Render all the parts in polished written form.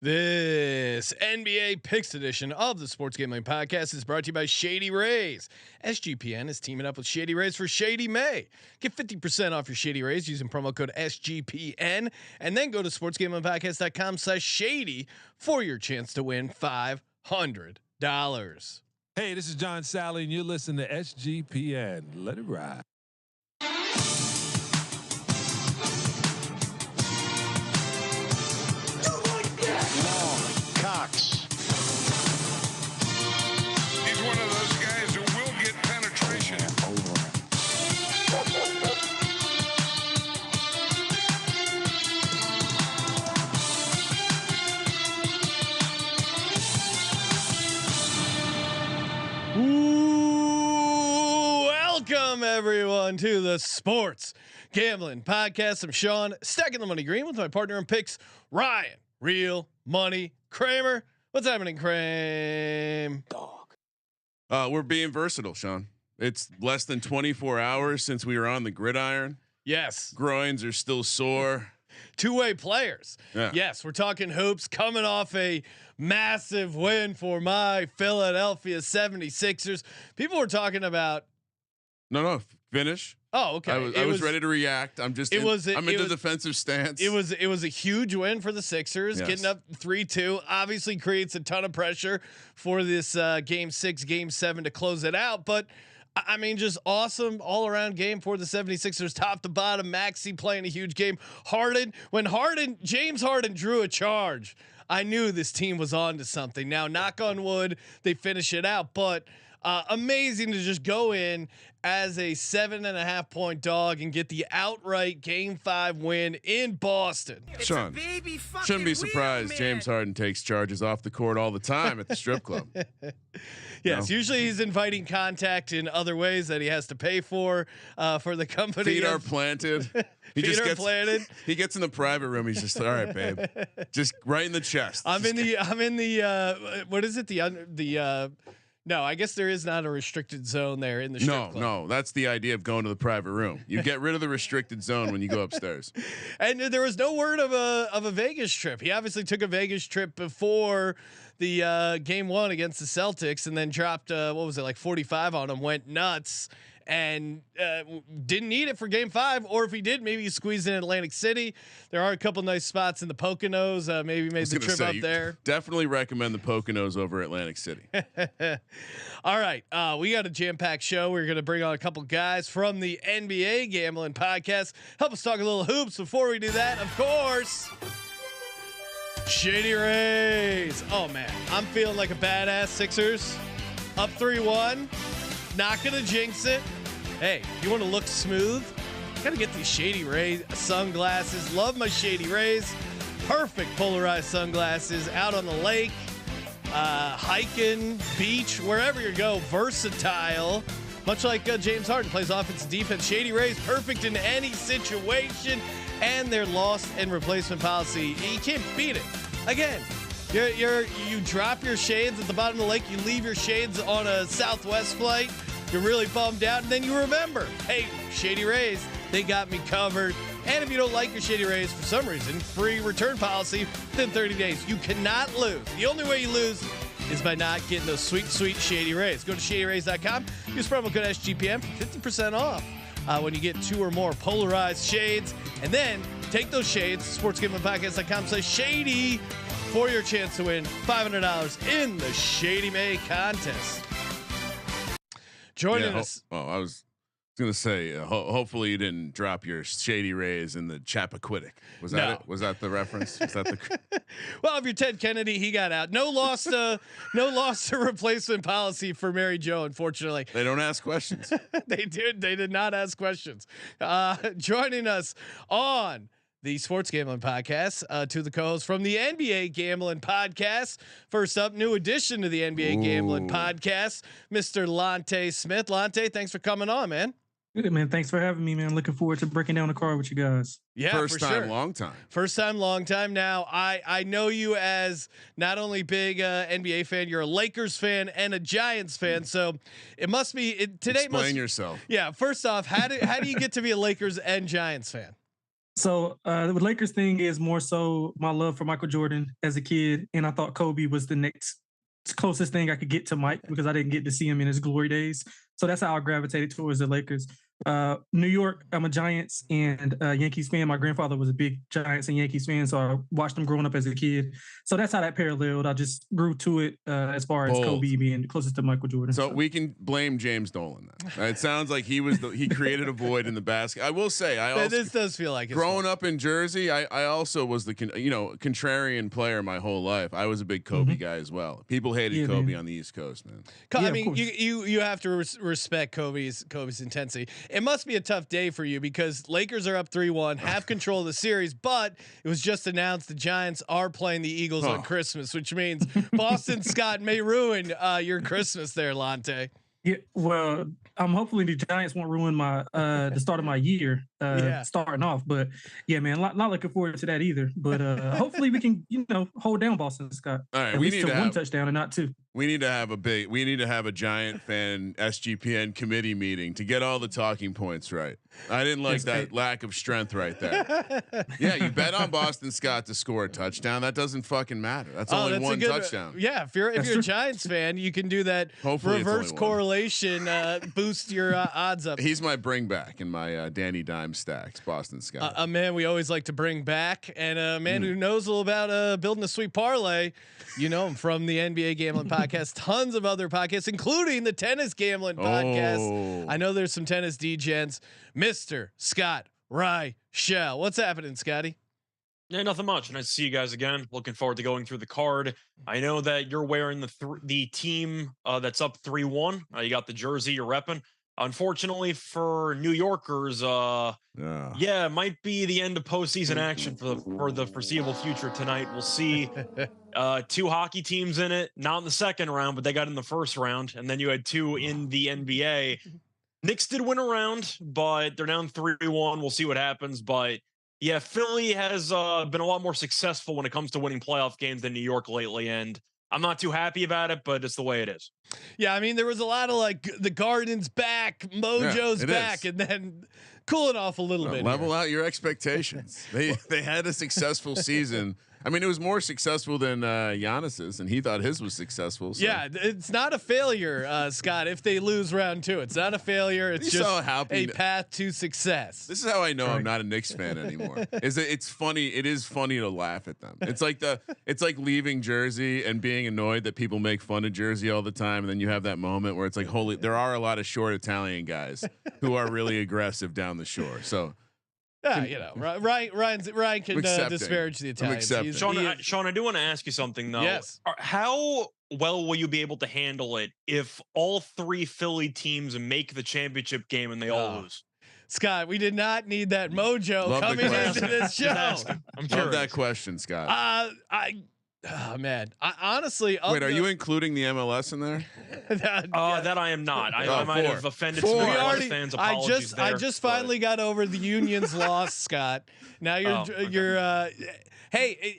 This NBA Picks edition of the Sports Gambling Podcast is brought to you by Shady Rays. SGPN is teaming up with Shady Rays for Shady May. Get 50% off your Shady Rays using promo code SGPN, and then go to sportsgamblingpodcast.com/shady for your chance to win $500. Hey, this is John Sally, and you're listening to SGPN. Let it ride. Cox. He's one of those guys who will get penetration. Welcome everyone to the Sports Gambling Podcast. I'm Sean, stacking the money green with my partner in picks, Ryan. Real money Kramer. What's happening, Kramer? Dog. We're being versatile, Sean. It's less than 24 hours since we were on the gridiron. Yes. Groins are still sore. Two-way players. Yeah. Yes, we're talking hoops coming off a massive win for my Philadelphia 76ers. People were talking about. No, finish. Oh, okay. I was ready to react. I'm just. I'm in the defensive stance. It was a huge win for the Sixers, getting up 3-2. Obviously, creates a ton of pressure for this Game 6, Game 7 to close it out. But I mean, just awesome all around game for the 76ers, top to bottom. Maxey playing a huge game. When James Harden drew a charge, I knew this team was on to something. Now, knock on wood, they finish it out, but. Amazing to just go in as a 7.5 point dog and get the outright Game 5 win in Boston. Sean, shouldn't be surprised. James Harden takes charges off the court all the time at the strip club. Yes, usually he's inviting contact in other ways that he has to pay for the company. Feet are planted. He gets in the private room. He's just all right, babe. Just right in the chest. I'm in the what is it? No, I guess there is not a restricted zone there in the strip club. No, that's the idea of going to the private room. You get rid of the restricted zone when you go upstairs. And there was no word of a Vegas trip. He obviously took a Vegas trip before the Game 1 against the Celtics, and then dropped what was it, like 45 on him, went nuts, and didn't need it for Game 5. Or if he did, maybe he squeezed in Atlantic City. There are a couple nice spots in the Poconos. Maybe made the trip up there. Definitely recommend the Poconos over Atlantic City. All right, we got a jam-packed show. We're going to bring on a couple guys from the NBA Gambling Podcast. Help us talk a little hoops. Before we do that, of course, Shady Rays. Oh man, I'm feeling like a badass. Sixers up 3-1. Not gonna jinx it. Hey, you want to look smooth? Gotta get these Shady Rays sunglasses. Love my Shady Rays. Perfect polarized sunglasses out on the lake, hiking, beach, wherever you go. Versatile, much like James Harden plays offense and defense. Shady Rays, perfect in any situation, and their lost and replacement policy. You can't beat it. Again, you drop your shades at the bottom of the lake. You leave your shades on a Southwest flight. You're really bummed out, and then you remember, hey, Shady Rays, they got me covered. And if you don't like your Shady Rays for some reason, free return policy within 30 days. You cannot lose. The only way you lose is by not getting those sweet, sweet Shady Rays. Go to shadyrays.com. Use promo code SGPN for 50% off when you get 2 or more polarized shades. And then take those shades, sportsgamblingpodcast.com/shady, for your chance to win $500 in the Shady May contest. Joining us. I was going to say, hopefully you didn't drop your Shady Rays in the Chappaquiddick. Was that it? Was that the reference? Was that the? Well, if you're Ted Kennedy, he got out. No loss to replacement policy for Mary Jo. Unfortunately, they don't ask questions. They did not ask questions. Joining us on the Sports Gambling Podcast, to the co-hosts from the NBA Gambling Podcast. First up, new addition to the NBA Gambling Podcast, Mr. Lonte Smith. Lonte, thanks for coming on, man. Good, man. Thanks for having me, man. Looking forward to breaking down the card with you guys. Yeah, first time, long time. First time, long time. Now, I know you as not only big NBA fan, you're a Lakers fan and a Giants fan. So it must be today. Explain yourself. Yeah. First off, how do you get to be a Lakers and Giants fan? So the Lakers thing is more so my love for Michael Jordan as a kid, and I thought Kobe was the next closest thing I could get to Mike because I didn't get to see him in his glory days. So that's how I gravitated towards the Lakers. New York, I'm a Giants and Yankees fan. My grandfather was a big Giants and Yankees fan, so I watched them growing up as a kid. So that's how that paralleled. I just grew to it as far as Kobe being closest to Michael Jordan. So we can blame James Dolan then. It sounds like he created a void in the basket. I will say, this does feel like growing up in Jersey, I also was the contrarian player my whole life. I was a big Kobe guy as well. People hated Kobe on the East Coast, man. I mean, you have to respect Kobe's intensity. It must be a tough day for you because Lakers are up 3-1, have control of the series, but it was just announced the Giants are playing the Eagles on Christmas, which means Boston Scott may ruin your Christmas there, Lonte. Yeah, well, hopefully the Giants won't ruin my the start of my year starting off. But yeah, man, not looking forward to that either. But hopefully we can hold down Boston Scott. All right, at least to one touchdown and not two. We need to have a Giant fan SGPN committee meeting to get all the talking points right. I didn't like that lack of strength right there. Yeah, you bet on Boston Scott to score a touchdown. That doesn't fucking matter. That's only one touchdown. Yeah, if you're a Giants fan, you can do that. Hopefully reverse correlation, boost your odds up. He's my bring back in my Danny Dime stacks. Boston Scott, a man we always like to bring back, and a man who knows a little about building a sweet parlay. You know him from the NBA Gambling Podcast, tons of other podcasts, including the Tennis Gambling Podcast. I know there's some tennis degens. Mr. Scott Reichel. What's happening, Scotty? Yeah, nothing much. Nice to see you guys again. Looking forward to going through the card. I know that you're wearing the team that's up 3-1. You got the jersey you're repping. Unfortunately for New Yorkers, it might be the end of postseason action for the foreseeable future tonight. We'll see two hockey teams in it, not in the second round, but they got in the first round, and then you had two in the NBA. Knicks did win a round, but they're down 3-1. We'll see what happens, but yeah, Philly has been a lot more successful when it comes to winning playoff games than New York lately, and I'm not too happy about it, but it's the way it is. Yeah, I mean, there was a lot of like the Garden's back, Mojo's back, and then cooling off a little bit. Level out your expectations. They had a successful season. I mean, it was more successful than Giannis's, and he thought his was successful. So. Yeah, it's not a failure, Scott. If they lose round 2, it's not a failure. It's just a path to success. This is how I know I'm not a Knicks fan anymore. It's funny. It is funny to laugh at them. It's like leaving Jersey and being annoyed that people make fun of Jersey all the time, and then you have that moment where it's like, holy, there are a lot of short Italian guys who are really aggressive down the shore. So. Yeah, Ryan can disparage the Italians. Sean, I do want to ask you something though. Yes. How well will you be able to handle it if all 3 Philly teams make the championship game and they all lose? Scott, we did not need that mojo coming into this show. I'm curious. Love that question, Scott. Oh man, I honestly. Wait, are you including the MLS in there? That I am not. I might have offended some fans. Apologies I just finally got over the Union's loss, Scott. Now you're. Hey,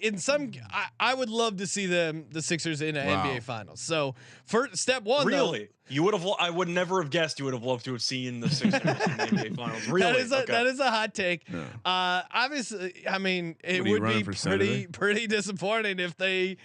I would love to see the Sixers in an NBA Finals. So for step one, really, you would have. I would never have guessed you would have loved to have seen the Sixers in the NBA Finals. Really, that is a hot take. Yeah. Obviously, I mean, it would be pretty disappointing if the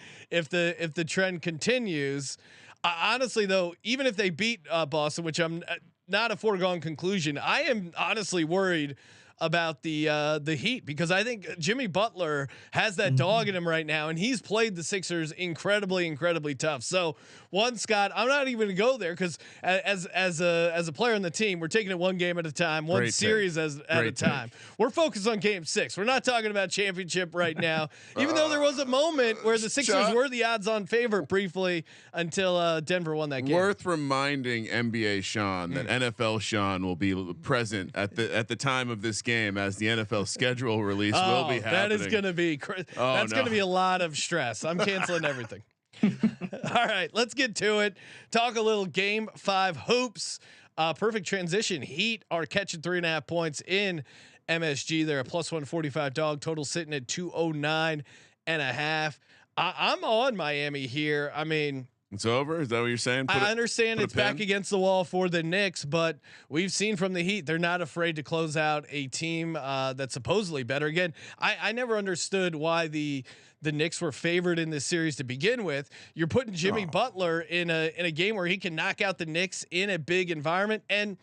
trend continues. Honestly, though, even if they beat Boston, which I'm not a foregone conclusion, I am honestly worried about the Heat because I think Jimmy Butler has that dog in him right now, and he's played the Sixers incredibly tough. So one, Scott, I'm not even going to go there because as a player on the team, we're taking it one game at a time, one series at a time. We're focused on Game 6. We're not talking about championship right now, even though there was a moment where the Sixers were the odds-on favorite briefly until Denver won that game. Worth reminding NBA Sean that NFL Sean will be present at the time of this game as the NFL schedule release will be happening. That is going to be going to be a lot of stress. I'm canceling everything. All right, let's get to it. Talk a little Game 5 hoops. Perfect transition. Heat are catching 3.5 points in MSG. They're a +145 dog. Total sitting at 209.5. I'm on Miami here. I mean, It's over. Is that what you're saying? I understand it's back against the wall for the Knicks, but we've seen from the Heat they're not afraid to close out a team that's supposedly better. Again, I never understood why the Knicks were favored in this series to begin with. You're putting Jimmy Butler in a game where he can knock out the Knicks in a big environment, and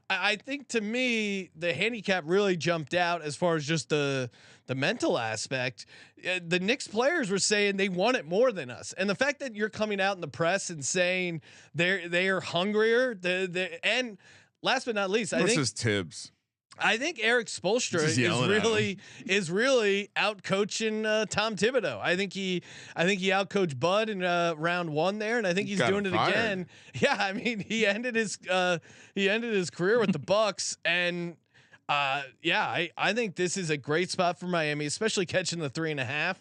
I think to me the handicap really jumped out as far as just the mental aspect. The Knicks players were saying they want it more than us, and the fact that you're coming out in the press and saying they are hungrier. And last but not least, I think Tibbs. I think Eric Spoelstra is really out coaching Tom Thibodeau. I think he out coached Bud in round 1 there, and I think he's doing it again. Yeah, I mean he ended his career with the Bucks, and I think this is a great spot for Miami, especially catching the 3.5.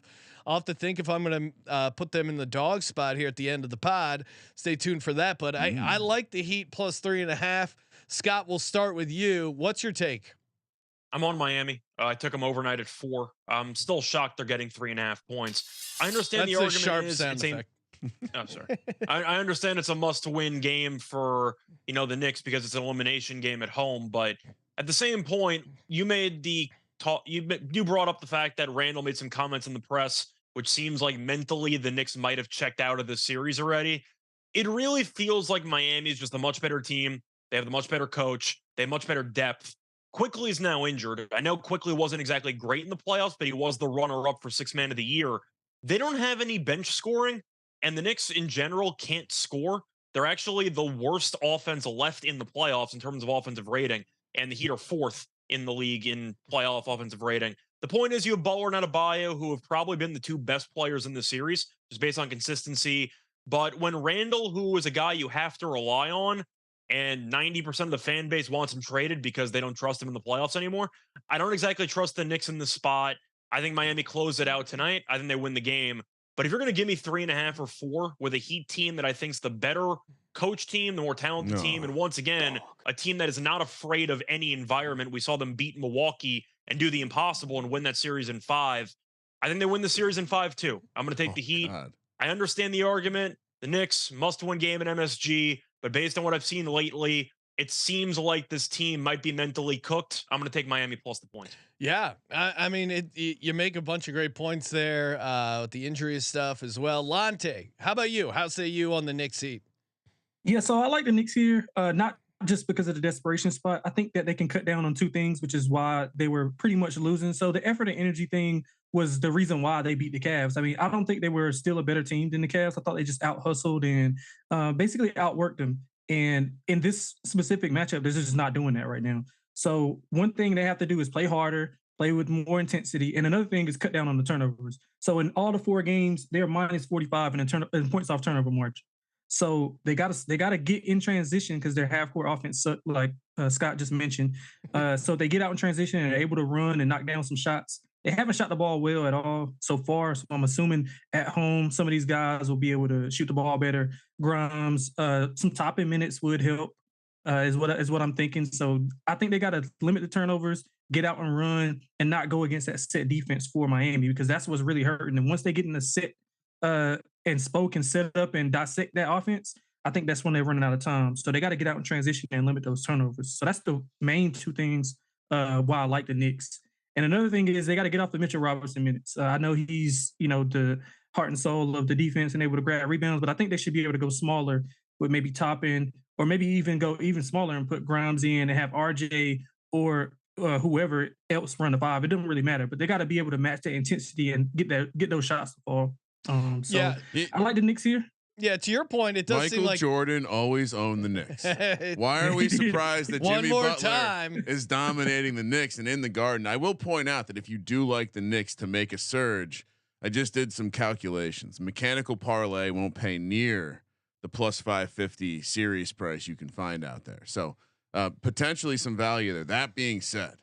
I'll have to think if I'm going to put them in the dog spot here at the end of the pod. Stay tuned for that. But I like the Heat plus 3.5. Scott, we'll start with you. What's your take? I'm on Miami. I took them overnight at 4. I'm still shocked they're getting 3.5 points. I understand the argument sharp is sound effect. Oh, sorry. I understand it's a must-win game for the Knicks because it's an elimination game at home. But at the same point, you made the talk. You brought up the fact that Randall made some comments in the press, which seems like mentally the Knicks might have checked out of the series already. It really feels like Miami is just a much better team. They have a much better coach. They have much better depth. Quickly is now injured. I know Quickly wasn't exactly great in the playoffs, but he was the runner-up for 6th man of the year. They don't have any bench scoring, and the Knicks in general can't score. They're actually the worst offense left in the playoffs in terms of offensive rating, and the Heat are 4th in the league in playoff offensive rating. The point is you have Butler and Adebayo, who have probably been the 2 best players in the series, just based on consistency. But when Randall, who is a guy you have to rely on, and 90% of the fan base wants him traded because they don't trust him in the playoffs anymore, I don't exactly trust the Knicks in the spot. I think Miami closed it out tonight. I think they win the game. But if you're going to give me 3.5 or 4 with a Heat team that I think is the better coach team, the more talented team, and once again, a team that is not afraid of any environment. We saw them beat Milwaukee and do the impossible and win that series in 5. I think they win the series in 5 too. I'm going to take the Heat. God. I understand the argument. The Knicks must-win game in MSG. But based on what I've seen lately, it seems like this team might be mentally cooked. I'm going to take Miami plus the points. Yeah, I mean, you make a bunch of great points there with the injury stuff as well. Lonte, how about you? How say you on the Knicks Heat? Yeah, so I like the Knicks here, not just because of the desperation spot. I think that they can cut down on 2 things, which is why they were pretty much losing. So the effort and energy thing was the reason why they beat the Cavs. I mean, I don't think they were still a better team than the Cavs. I thought they just out-hustled and basically outworked them. And in this specific matchup, they're just not doing that right now. So one thing they have to do is play harder, play with more intensity. And another thing is cut down on the turnovers. So in all the 4 games, they're minus 45 in points off turnover margin. So they got to get in transition because their half-court offense, like Scott just mentioned. So they get out in transition and are able to run and knock down some shots. They haven't shot the ball well at all so far. So I'm assuming at home, some of these guys will be able to shoot the ball better. Grimes, some topping minutes would help, is what I'm thinking. So I think they got to limit the turnovers, get out and run, and not go against that set defense for Miami, because that's what's really hurting. And once they get in the set and spoke and set up and dissect that offense, I think that's when they're running out of time. So they got to get out in transition and limit those turnovers. So that's the main 2 things why I like the Knicks. And another thing is they got to get off the Mitchell Robinson minutes. I know he's, the heart and soul of the defense and able to grab rebounds, but I think they should be able to go smaller with maybe Toppin, or maybe even go even smaller and put Grimes in and have RJ or whoever else run the 5. It doesn't really matter, but they got to be able to match that intensity and get those shots to fall. I like the Knicks here. Yeah, to your point, it does seem like Jordan always owned the Knicks. Why are we surprised that Jimmy Butler is dominating the Knicks and in the Garden? I will point out that if you do like the Knicks to make a surge, I just did some calculations. Mechanical parlay won't pay near the plus 550 series price you can find out there. So potentially some value there. That being said,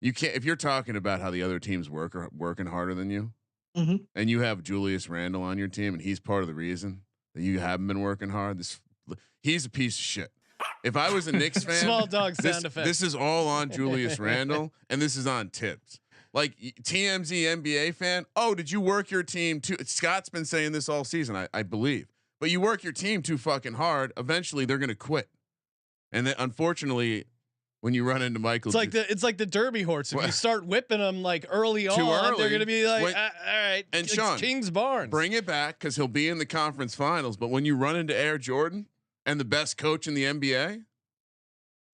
you can't, if you're talking about how the other teams are working harder than you, and you have Julius Randle on your team, and he's part of the reason that you haven't been working hard. He's a piece of shit. If I was a Knicks fan, small dog sound effect. This is all on Julius Randle, and this is on Tibbs. Like TMZ NBA fan. Oh, did you work your team too? Scott's been saying this all season, I believe. But you work your team too fucking hard. Eventually, they're gonna quit. And then, unfortunately, when you run into Michael, it's like the Derby horse. If you start whipping them like early on, they're gonna be like, all right. And Sean, Kings Barnes, bring it back because he'll be in the conference finals. But when you run into Air Jordan and the best coach in the NBA.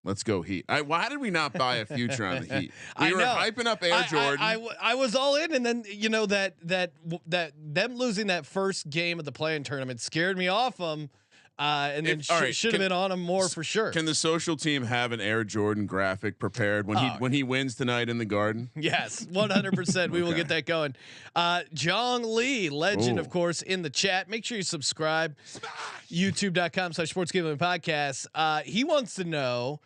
Let's go Heat. Why did we not buy a future on the Heat? We were hyping up Air Jordan. I was all in, and then that them losing that first game of the play-in tournament scared me off them, and then should have been on them more for sure. Can the social team have an Air Jordan graphic prepared when he wins tonight in the Garden? Yes, 100%. We will get that going. Jong Lee, legend, of course, in the chat. Make sure you subscribe. YouTube.com/sportsgambling podcast. He wants to know.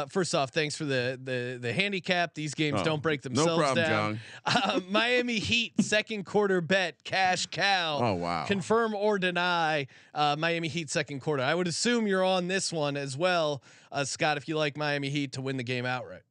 First off, thanks for the handicap. These games don't break themselves no problem, down. John. Miami Heat second quarter bet, cash cow. Oh wow! Confirm or deny Miami Heat second quarter. I would assume you're on this one as well, Scott. If you like Miami Heat to win the game outright.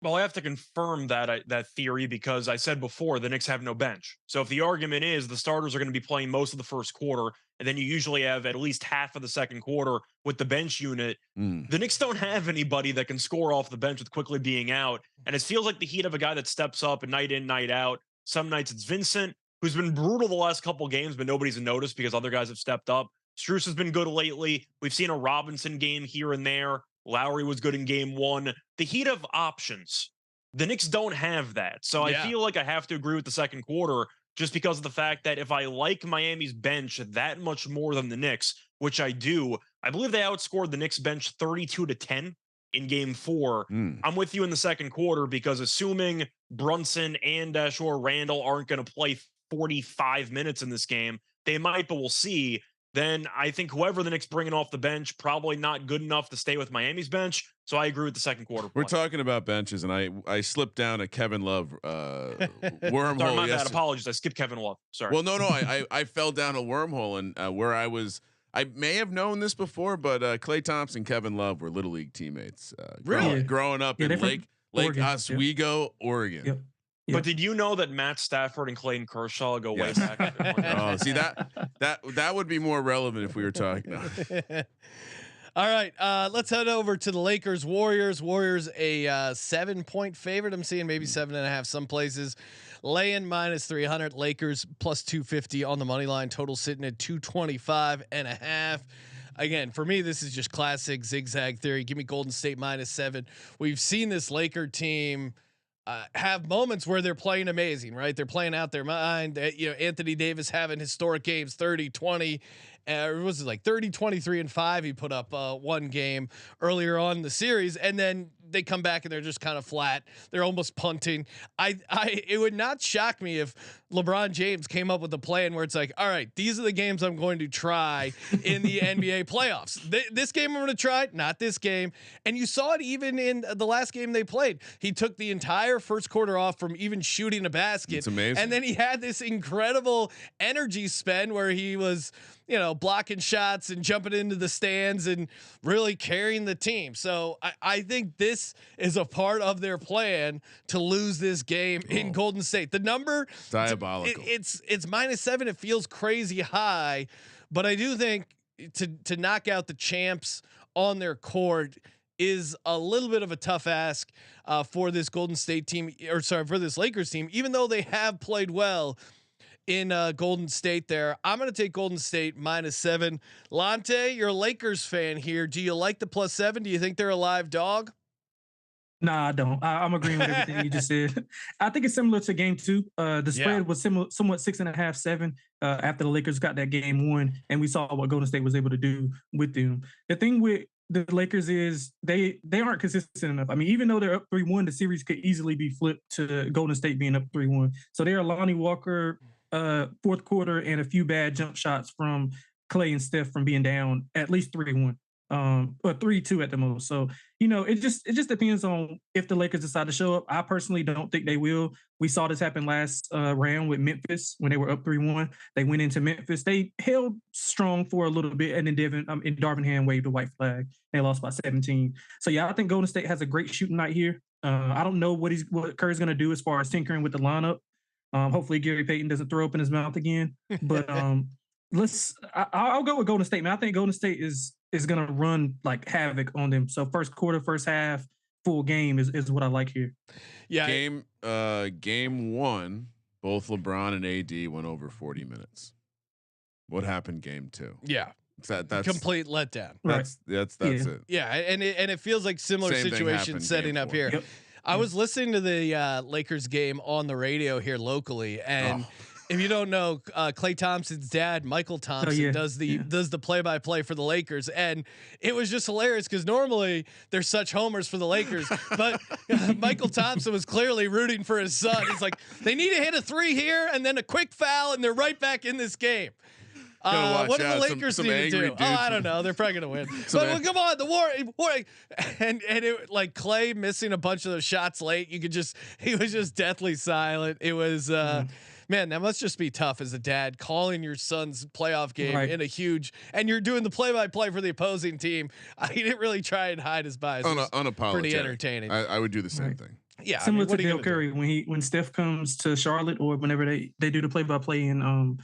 Well, I have to confirm that theory because I said before the Knicks have no bench. So if the argument is the starters are going to be playing most of the first quarter, and then you usually have at least half of the second quarter with the bench unit, the Knicks don't have anybody that can score off the bench with quickly being out. And it feels like the Heat have a guy that steps up night in, night out. Some nights it's Vincent, who's been brutal the last couple games, but nobody's noticed because other guys have stepped up. Strus has been good lately. We've seen a Robinson game here and there. Lowry was good in game one. The Heat have options. The Knicks don't have that. So I feel like I have to agree with the second quarter just because of the fact that if I like Miami's bench that much more than the Knicks, which I do, I believe they outscored the Knicks bench 32-10 in game 4. I'm with you in the second quarter because assuming Brunson and or Randall aren't going to play 45 minutes in this game, they might, but we'll see. Then I think whoever the Knicks bringing off the bench probably not good enough to stay with Miami's bench. So I agree with the second quarter. We're talking about benches, and I slipped down a Kevin Love wormhole. Sorry, my bad. Apologies. I skipped Kevin Love. Sorry. Well, no, I fell down a wormhole, and where I may have known this before, but Klay Thompson, Kevin Love were little league teammates. Really, growing up in Lake Oswego, Oregon. Yep. But did you know that Matt Stafford and Clayton Kershaw go way back? Oh, see that would be more relevant if we were talking. All right, let's head over to the Lakers Warriors. Warriors a 7-point favorite. I'm seeing maybe 7.5 some places. Laying -300. Lakers +250 on the money line. Total sitting at 225.5. Again, for me, this is just classic zigzag theory. Give me Golden State -7. We've seen this Laker team have moments where they're playing amazing, right? They're playing out their mind. Anthony Davis having historic games, 30-20. Was it like 30, 23 and 5? He put up one game earlier on in the series, and then they come back and they're just kind of flat. They're almost punting. It would not shock me if LeBron James came up with a plan where it's like, all right, these are the games I'm going to try in the NBA playoffs. This game I'm going to try, not this game. And you saw it even in the last game they played. He took the entire first quarter off from even shooting a basket. It's amazing. And then he had this incredible energy spend where he was, blocking shots and jumping into the stands and really carrying the team. So I think this is a part of their plan to lose this game in Golden State. The number diabolical. It's -7. It feels crazy high, but I do think to knock out the champs on their court is a little bit of a tough ask for this Golden State team, for this Lakers team, even though they have played well in Golden State there. I'm going to take Golden State -7. Lonte, you're a Lakers fan here. Do you like the +7? Do you think they're a live dog? Nah, I don't. I'm agreeing with everything you just said. I think it's similar to game 2. The spread was somewhat 6.5, 7 after the Lakers got that game 1, and we saw what Golden State was able to do with them. The thing with the Lakers is they aren't consistent enough. I mean, even though they're up 3-1, the series could easily be flipped to Golden State being up 3-1. So they're Lonnie Walker fourth quarter and a few bad jump shots from Clay and Steph from being down at least 3-1, or 3-2 at the most. So, it just depends on if the Lakers decide to show up. I personally don't think they will. We saw this happen last round with Memphis when they were up 3-1. They went into Memphis. They held strong for a little bit, and then Darvin Ham waved a white flag. They lost by 17. So yeah, I think Golden State has a great shooting night here. I don't know what Curry's going to do as far as tinkering with the lineup. Hopefully Gary Payton doesn't throw up in his mouth again. But I'll go with Golden State, man. I think Golden State is gonna run like havoc on them. So first quarter, first half, full game is what I like here. Yeah. Game one, both LeBron and AD went over 40 minutes. What happened game two? Yeah. That's complete letdown. That's it. Yeah, and it feels like similar Same thing situation happened setting game up four. here. Yep. I was listening to the Lakers game on the radio here locally, and if you don't know, Klay Thompson's dad, Michael Thompson, does the play-by-play for the Lakers, and it was just hilarious because normally they're such homers for the Lakers, but Michael Thompson was clearly rooting for his son. He's like, they need to hit a 3 here and then a quick foul, and they're right back in this game. What do the Lakers need to do? Oh, I don't know. They're probably gonna win. But come on, the war, and it like Klay missing a bunch of those shots late. He was just deathly silent. It was man, that must just be tough as a dad calling your son's playoff game in a huge, and you're doing the play-by-play for the opposing team. He didn't really try and hide his bias. Unapologetic. Pretty entertaining. I would do the same thing. Yeah, similar to Dale Curry when Steph comes to Charlotte or whenever they do the play-by-play in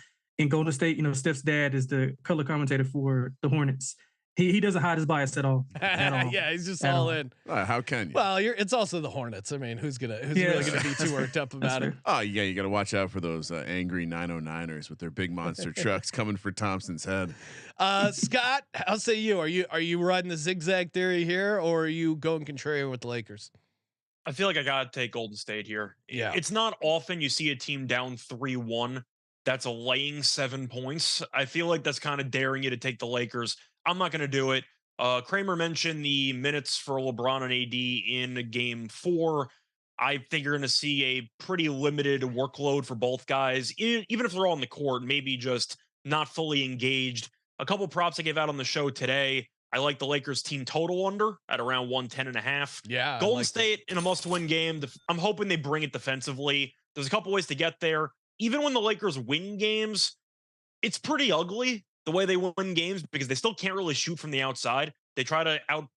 Golden State. You know, Steph's dad is the color commentator for the Hornets. He doesn't hide his bias at all. Yeah, he's just all in. How can you? Well, it's also the Hornets. I mean, who's really gonna be too worked up about it? Oh yeah, you got to watch out for those angry 909ers with their big monster trucks coming for Thompson's head. Scott, I'll say you. Are you riding the zigzag theory here, or are you going contrarian with the Lakers? I feel like I gotta take Golden State here. Yeah, it's not often you see a team down 3-1 that's a laying 7 points. I feel like that's kind of daring you to take the Lakers. I'm not going to do it. Kramer mentioned the minutes for LeBron and AD in game 4. I think you're going to see a pretty limited workload for both guys, even if they're on the court, maybe just not fully engaged. A couple props I gave out on the show today. I like the Lakers team total under at around 110.5. Yeah. Golden State in a must-win game. I'm hoping they bring it defensively. There's a couple ways to get there. Even when the Lakers win games, it's pretty ugly the way they win games because they still can't really shoot from the outside. They try to out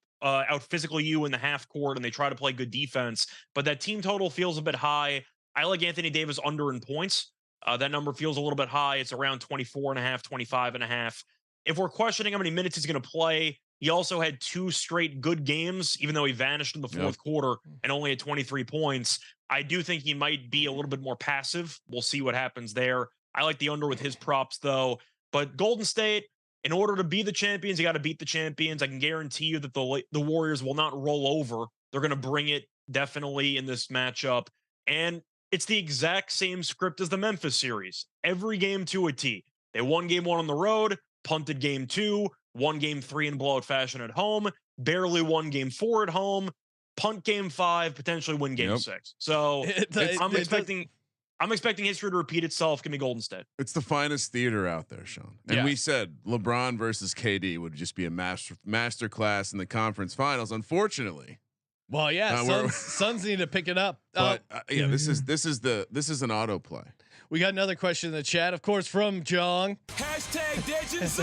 physical you in the half court and they try to play good defense, but that team total feels a bit high. I like Anthony Davis under in points. That number feels a little bit high. It's around 24.5, 25.5. If we're questioning how many minutes he's going to play, he also had 2 straight good games, even though he vanished in the fourth quarter and only had 23 points. I do think he might be a little bit more passive. We'll see what happens there. I like the under with his props, though. But Golden State, in order to be the champions, you got to beat the champions. I can guarantee you that the Warriors will not roll over. They're going to bring it definitely in this matchup. And it's the exact same script as the Memphis series. Every game to a T. They won game 1 on the road, punted game 2, won game 3 in blowout fashion at home, barely won game 4 at home, punt game 5, potentially win game 6. So I'm expecting history to repeat itself. Give me Golden State. It's the finest theater out there, Sean. And we said LeBron versus KD would just be a master class in the conference finals. Unfortunately, well, Suns need to pick it up. But this is an autoplay. We got another question in the chat, of course, from Jong. #Legends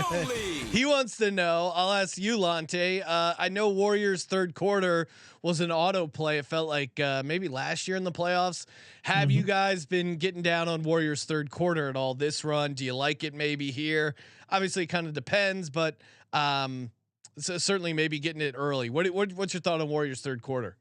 He wants to know. I'll ask you, Lonte. I know Warriors third quarter was an autoplay. It felt like maybe last year in the playoffs. Have you guys been getting down on Warriors third quarter at all this run? Do you like it? Maybe here. Obviously, it kind of depends, but so certainly maybe getting it early. What's your thought on Warriors third quarter?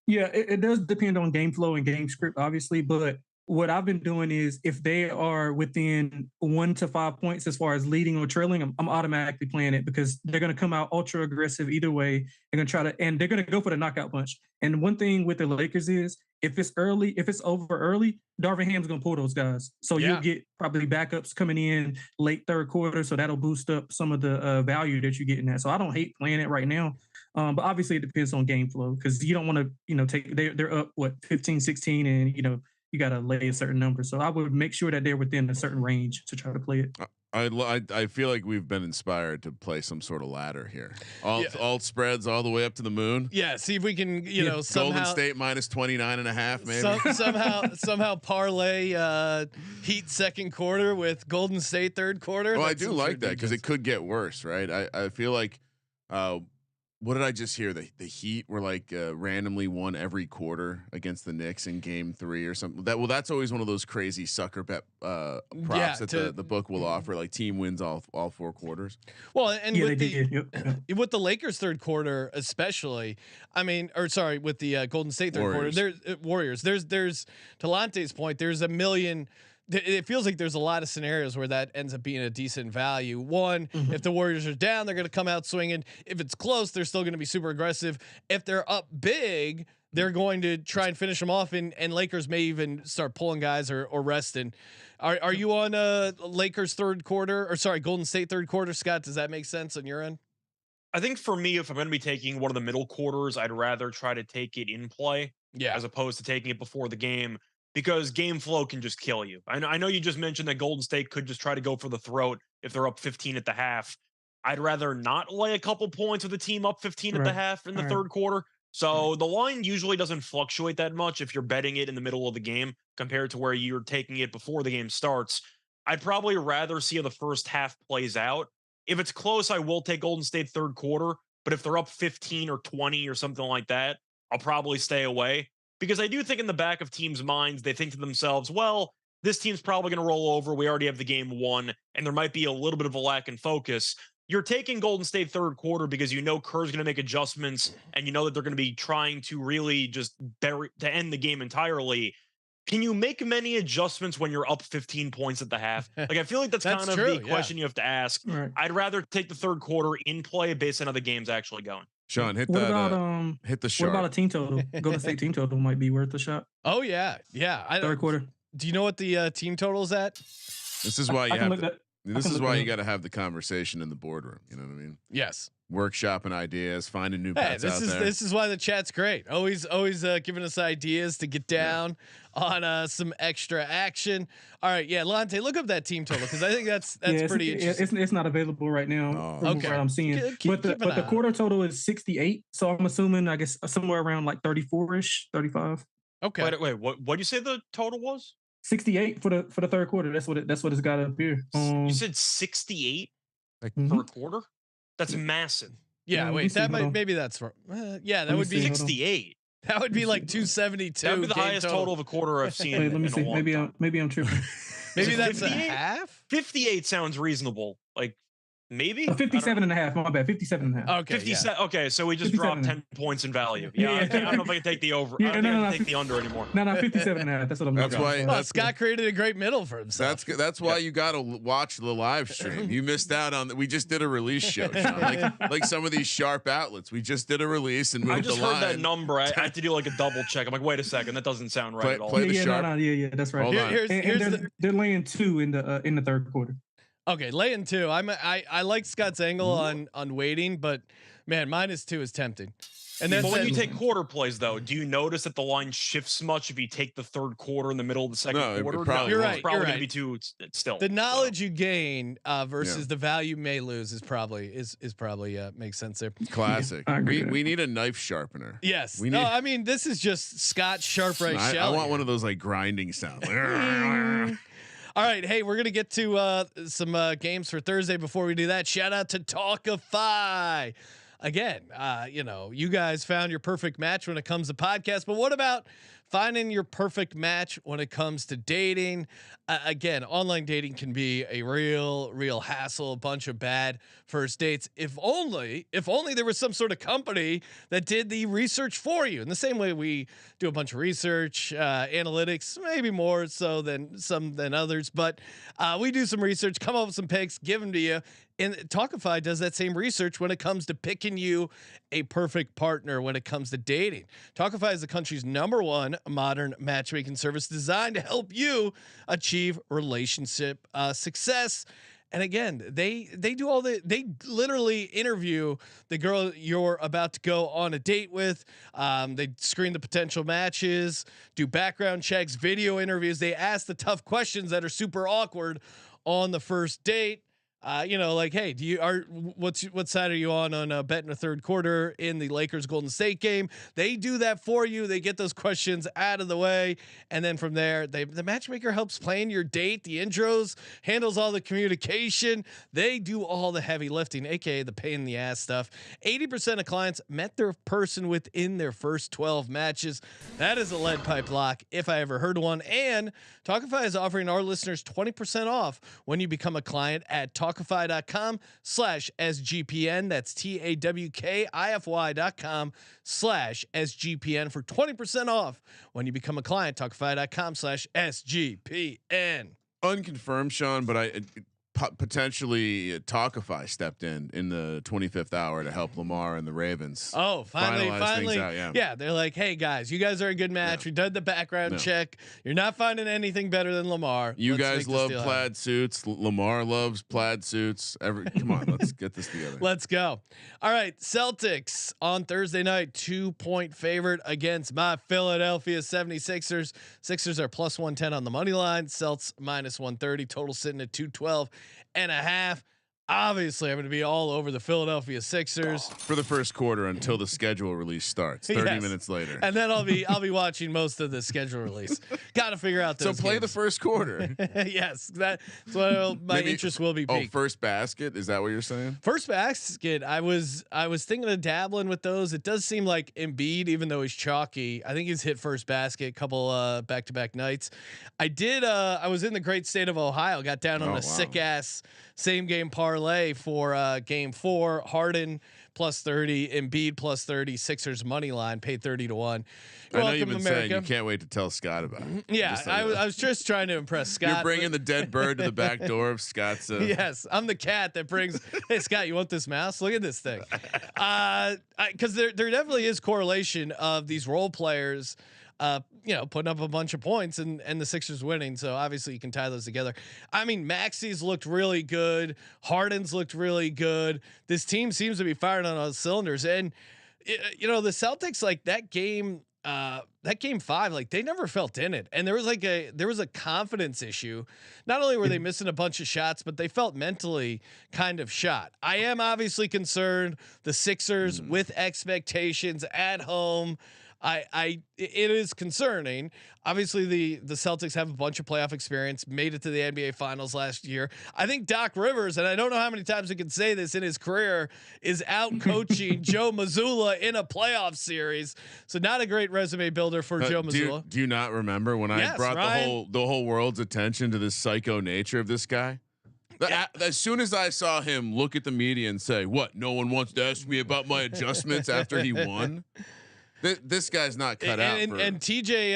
Yeah, it does depend on game flow and game script, obviously, but what I've been doing is if they are within 1 to 5 points as far as leading or trailing, I'm automatically playing it because they're going to come out ultra aggressive either way. They're going to and they're going to go for the knockout punch. And one thing with the Lakers is if it's over early, Darvin Ham's going to pull those guys. So you'll get probably backups coming in late third quarter. So that'll boost up some of the value that you get in that. So I don't hate playing it right now. But obviously it depends on game flow because you don't want to, take they're up 15, 16 and, you got to lay a certain number. So I would make sure that they're within a certain range to try to play it. I feel like we've been inspired to play some sort of ladder here. All spreads all the way up to the moon. Yeah. See if we can, somehow Golden State minus 29.5, maybe somehow parlay Heat second quarter with Golden State third quarter. Well, I do like that because it could get worse, right? I feel like what did I just hear? The Heat were like randomly won every quarter against the Knicks in Game 3 or something. That's always one of those crazy sucker bet props that the book will offer. Like team wins all 4 quarters. Well, and Yeah, with they the did. with the Lakers third quarter, especially, I mean, or sorry, with the Golden State third quarter, there's Warriors. There's to Lonte's point, there's a million. It feels like there's a lot of scenarios where that ends up being a decent value. One, if the Warriors are down, they're going to come out swinging. If it's close, they're still going to be super aggressive. If they're up big, they're going to try and finish them off. And Lakers may even start pulling guys or resting. Are you on Lakers third quarter or sorry, Golden State third quarter, Scott? Does that make sense on your end? I think for me, if I'm going to be taking one of the middle quarters, I'd rather try to take it in play as opposed to taking it before the game. Because game flow can just kill you. I know you just mentioned that Golden State could just try to go for the throat if they're up 15 at the half. I'd rather not lay a couple points with a team up 15 at the half in the third quarter. So the line usually doesn't fluctuate that much if you're betting it in the middle of the game compared to where you're taking it before the game starts. I'd probably rather see how the first half plays out. If it's close, I will take Golden State third quarter. But if they're up 15 or 20 or something like that, I'll probably stay away. Because I do think in the back of teams' minds, they think to themselves, well, this team's probably going to roll over. We already have the game won, and there might be a little bit of a lack in focus. You're taking Golden State third quarter because you know Kerr's going to make adjustments, and you know that they're going to be trying to really just to end the game entirely. Can you make many adjustments when you're up 15 points at the half? Like, I feel like that's kind of true, the question you have to ask. Right. I'd rather take the third quarter in play based on how the game's actually going. Sean, hit What that. about hit the what sharp. about a team total? Golden State team total might be worth a shot. Oh yeah. Third quarter. Do you know what the team total is at? This is why you have. This is why you got. got to have the conversation in the boardroom. You know what I mean? Yes. Workshopping ideas, finding new Hey, bets out there. this is why the chat's great. Always giving us ideas to get down on some extra action. All right, yeah, Lonte, look up that team total because I think that's pretty interesting. It's not available right now from okay. what I'm seeing. But the quarter total is 68. So I'm assuming I guess somewhere around like 34ish, 35. Okay. Wait, what do you say the total was? 68 for the third quarter. That's what it's got up here. You said 68 per quarter? That's massive. Yeah, wait, maybe that's yeah, that would be 68. That would be like 272. That would be the highest total of a quarter I've seen. Wait, let me see. Maybe I'm tripping. Maybe that's a half. 58 sounds reasonable. Like maybe 57 and a half. My bad. 57 and a half. Okay. 57. Yeah. Okay, so we just dropped 10 points in value. Yeah, I don't know if I can take the over. I don't think I can take the under anymore. No, 57 and a half. That's what I'm. That's why Scott created a great middle for himself. That's why you got to watch the live stream. You missed out on. We just did a release show, Sean. like some of these sharp outlets. We just did a release and moved I just the heard line. that number. I had to do like a double check. I'm like, wait a second, that doesn't sound right at all. Play the sharp. Yeah, that's right. Hold on. They're laying 2 in the third quarter. Okay, laying 2. I like Scott's angle on waiting, but man, -2 is tempting. And then when you take quarter plays, though, do you notice that the line shifts much if you take the third quarter in the middle of the second quarter? Probably you're it's right. probably going to be 2 still. The knowledge you gain versus the value you may lose is probably makes sense there. Classic. We need a knife sharpener. Yes. I mean this is just Scott sharp right shell. I want one of those like grinding sounds. All right, hey, we're gonna get to some games for Thursday. Before we do that, shout out to Talkify. Again, you guys found your perfect match when it comes to podcasts, but what about finding your perfect match when it comes to dating? Again, online dating can be a real hassle, a bunch of bad first dates. If only there was some sort of company that did the research for you. In the same way we do a bunch of research, analytics, maybe more so than others, but we do some research, come up with some picks, give them to you. And Talkify does that same research when it comes to picking you a perfect partner when it comes to dating. Talkify is the country's #1 modern matchmaking service designed to help you achieve relationship success. And again, they do they literally interview the girl you're about to go on a date with. They screen the potential matches, do background checks, video interviews. They ask the tough questions that are super awkward on the first date. Like, hey, what side are you on betting a third quarter in the Lakers Golden State game? They do that for you. They get those questions out of the way, and then from there, the matchmaker helps plan your date, the intros, handles all the communication. They do all the heavy lifting, aka the pain in the ass stuff. 80% of clients met their person within their first 12 matches. That is a lead pipe lock if I ever heard one. And Talkify is offering our listeners 20% off when you become a client at Talkify.com/SGPN. That's TAWKIFY.com/SGPN for 20% off when you become a client. Talkify.com/SGPN. Unconfirmed, Sean, but potentially Talkify stepped in the 25th hour to help Lamar and the Ravens. Oh, finally, out, yeah. They're like, hey guys, you guys are a good match. We did the background check. You're not finding anything better than Lamar. You guys love plaid suits. Lamar loves plaid suits. Come on, let's get this together. Let's go. All right, Celtics on Thursday night, 2-point favorite against my Philadelphia 76ers. Sixers are plus 110 on the money line. Celts minus 130. Total sitting at 212.5. Obviously, I'm going to be all over the Philadelphia Sixers for the first quarter until the schedule release starts. 30 minutes later, and then I'll be watching most of the schedule release. Got to figure out those. So play games. the first quarter. Yes, that's what my interest will be. Peaked. First basket. Is that what you're saying? First basket. I was thinking of dabbling with those. It does seem like Embiid, even though he's chalky, I think he's hit first basket a couple back-to-back nights. I did. I was in the great state of Ohio. Got down on a sick ass same game parlay for game 4. Harden plus 30, Embiid plus 30, Sixers money line, paid 30 to 1. I know you've been saying you can't wait to tell Scott about it. Yeah, I was just trying to impress Scott. You're bringing the dead bird to the back door of Scott's. Yes, I'm the cat that brings. Hey Scott, you want this mouse? Look at this thing. Because there definitely is correlation of these role players. Putting up a bunch of points and the Sixers winning. So obviously you can tie those together. I mean, Maxey's looked really good. Harden's looked really good. This team seems to be firing on all cylinders. And the Celtics, like that game 5, like they never felt in it. And there was a confidence issue. Not only were they missing a bunch of shots, but they felt mentally kind of shot. I am obviously concerned the Sixers with expectations at home. It is concerning. Obviously, the Celtics have a bunch of playoff experience, made it to the NBA Finals last year. I think Doc Rivers, and I don't know how many times we can say this in his career, is out coaching Joe Mazzulla in a playoff series. So not a great resume builder for Joe Mazzulla. Do you not remember when I brought the whole world's attention to the psycho nature of this guy? As soon as I saw him look at the media and say, "What? No one wants to ask me about my adjustments after he won." This guy's not cut out. And TJ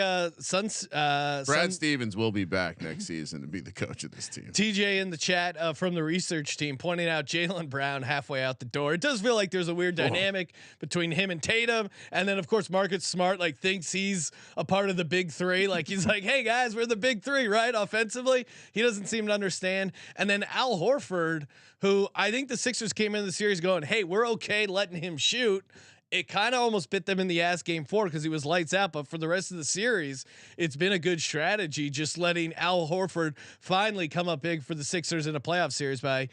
Brad Stevens will be back next season to be the coach of this team. TJ in the chat from the research team pointing out Jaylen Brown halfway out the door. It does feel like there's a weird dynamic between him and Tatum, and then of course Marcus Smart thinks he's a part of the big three. Like he's like, hey guys, we're the big three, right? Offensively, he doesn't seem to understand. And then Al Horford, who I think the Sixers came into the series going, hey, we're okay letting him shoot. It kind of almost bit them in the ass game 4 because he was lights out. But for the rest of the series, it's been a good strategy just letting Al Horford finally come up big for the Sixers in a playoff series by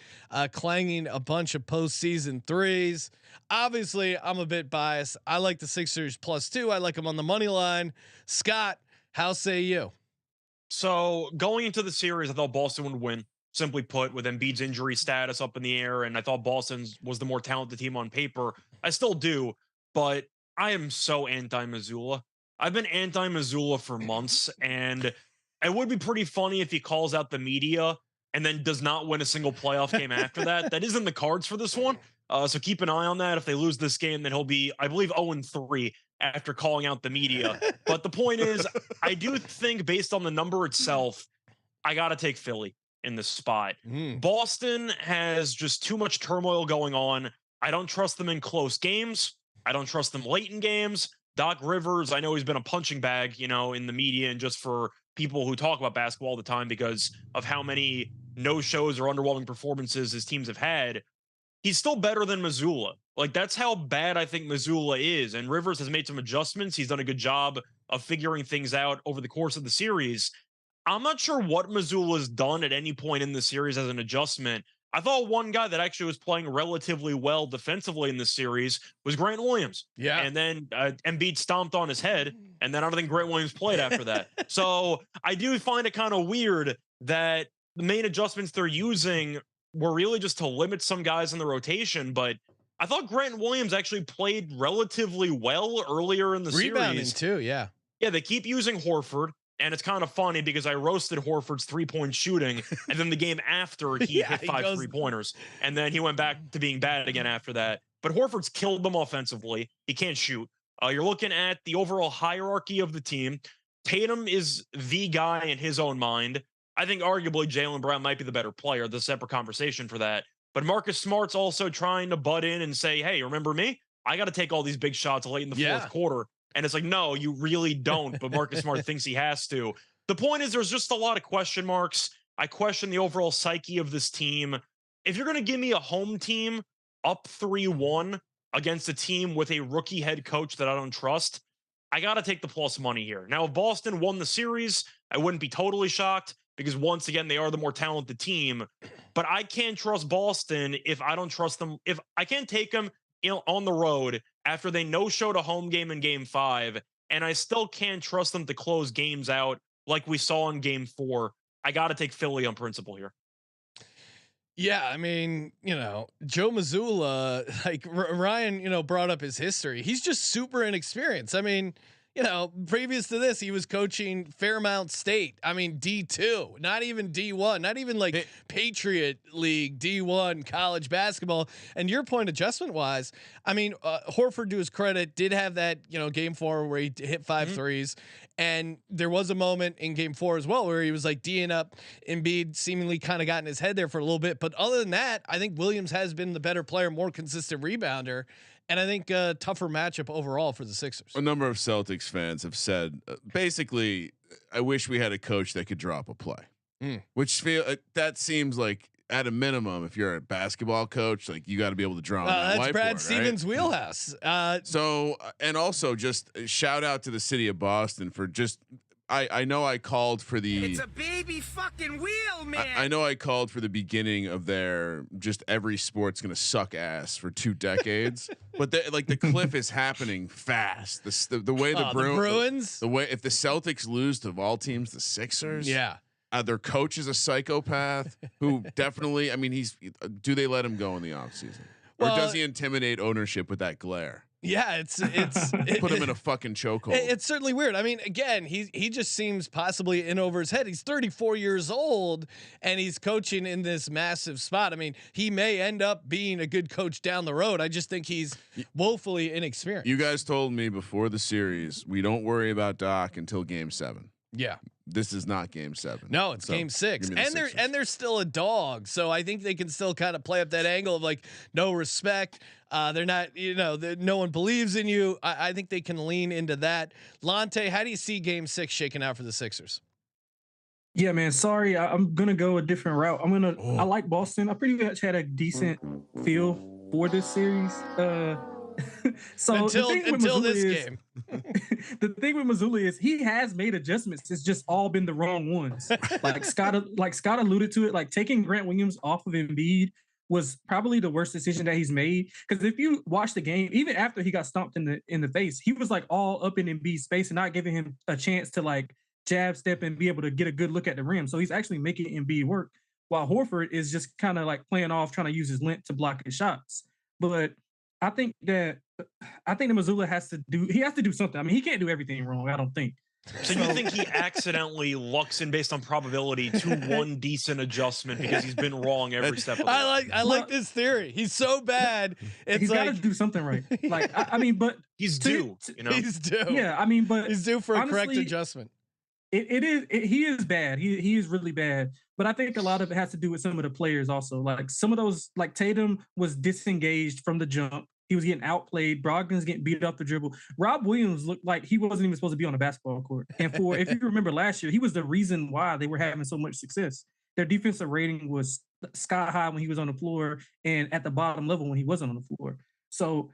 clanging a bunch of postseason threes. Obviously, I'm a bit biased. I like the Sixers +2. I like them on the money line. Scott, how say you? So going into the series, I thought Boston would win. Simply put, with Embiid's injury status up in the air, and I thought Boston was the more talented team on paper. I still do, but I am so anti-Mazzulla. I've been anti-Mazzulla for months, and it would be pretty funny if he calls out the media and then does not win a single playoff game after that. That is in the cards for this one, so keep an eye on that. If they lose this game, then he'll be, I believe, 0-3 after calling out the media. But the point is, I do think based on the number itself, I got to take Philly in this spot. Boston has just too much turmoil going on. I don't trust them in close games. I don't trust them late in games. Doc Rivers, I know he's been a punching bag, in the media and just for people who talk about basketball all the time because of how many no-shows or underwhelming performances his teams have had. He's still better than Mazzulla. That's how bad I think Mazzulla is. And Rivers has made some adjustments. He's done a good job of figuring things out over the course of the series. I'm not sure what Mazzulla's done at any point in the series as an adjustment. I thought one guy that actually was playing relatively well defensively in this series was Grant Williams. Yeah. And then Embiid stomped on his head, and then I don't think Grant Williams played after that. So I do find it kind of weird that the main adjustments they're using were really just to limit some guys in the rotation. But I thought Grant Williams actually played relatively well earlier in the Rebounding series. too, yeah. Yeah, they keep using Horford. And it's kind of funny because I roasted Horford's 3-point shooting, and then the game after he hit 5 3-pointers, and then he went back to being bad again after that. But Horford's killed them offensively. He can't shoot. You're looking at the overall hierarchy of the team. Tatum is the guy in his own mind. I think arguably Jaylen Brown might be the better player. There's a separate conversation for that. But Marcus Smart's also trying to butt in and say, hey, remember me? I got to take all these big shots late in the fourth quarter. And it's like, no, you really don't. But Marcus Smart thinks he has to. The point is, there's just a lot of question marks. I question the overall psyche of this team. If you're going to give me a home team up 3-1 against a team with a rookie head coach that I don't trust, I got to take the plus money here. Now, if Boston won the series, I wouldn't be totally shocked because, once again, they are the more talented team. But I can't trust Boston if I don't trust them. If I can't take them on the road after they no-showed a home game in Game 5, and I still can't trust them to close games out like we saw in Game 4. I got to take Philly on principle here. Yeah, I mean, Joe Mazzulla, like Ryan, brought up his history. He's just super inexperienced. I mean, previous to this, he was coaching Fairmount State. I mean, D2, not even D1, not even like Patriot League D1 college basketball. And your point, adjustment wise, I mean, Horford, to his credit, did have that, Game 4 where he hit 5 threes. And there was a moment in Game 4 as well where he was like D'ing up. Embiid seemingly kind of got in his head there for a little bit. But other than that, I think Williams has been the better player, more consistent rebounder. And I think a tougher matchup overall for the Sixers. A number of Celtics fans have said, basically, I wish we had a coach that could drop a play, which that seems like at a minimum, if you're a basketball coach, like you got to be able to draw. On that's Brad whiteboard, Stevens' right? wheelhouse. So, and also just shout out to the city of Boston for just. I know I called for the. It's a baby fucking wheel, man. I know I called for the beginning of their just every sport's gonna suck ass for 2 decades, but the cliff is happening fast. The way the Bruins, the way if the Celtics lose to of all teams, the Sixers, their coach is a psychopath who definitely. I mean, do they let him go in the offseason? Or does he intimidate ownership with that glare? Yeah, it's put him in a fucking chokehold. It's certainly weird. I mean, again, he just seems possibly in over his head. He's 34 years old and he's coaching in this massive spot. I mean, he may end up being a good coach down the road. I just think he's woefully inexperienced. You guys told me before the series, we don't worry about Doc until Game 7. Yeah. This is not Game 7. No, it's Game 6, and they're still a dog. So I think they can still kind of play up that angle of like no respect. They're not, no one believes in you. I think they can lean into that. Lonte, how do you see Game 6 shaking out for the Sixers? Yeah, man. Sorry, I'm gonna go a different route. I like Boston. I pretty much had a decent feel for this series. So until this game. The thing with Mazzulla is he has made adjustments. It's just all been the wrong ones. Like Scott alluded to it. Like taking Grant Williams off of Embiid was probably the worst decision that he's made. Because if you watch the game, even after he got stomped in the face, he was like all up in Embiid's space and not giving him a chance to like jab step and be able to get a good look at the rim. So he's actually making Embiid work, while Horford is just kind of like playing off, trying to use his length to block his shots. But I think that Mazzulla has to do something. I mean, he can't do everything wrong, I don't think. So you think he accidentally lucks in based on probability to one decent adjustment because he's been wrong every step of the way? I like this theory. He's so bad. He's got to do something right. Like I mean, but he's due. He's due. Yeah, I mean, but he's due for a correct adjustment. He is bad. He is really bad. But I think a lot of it has to do with some of the players also. Like some of those, like Tatum was disengaged from the jump. He was getting outplayed. Brogdon's getting beat up the dribble. Rob Williams looked like he wasn't even supposed to be on the basketball court. And if you remember last year, he was the reason why they were having so much success. Their defensive rating was sky high when he was on the floor and at the bottom level when he wasn't on the floor. So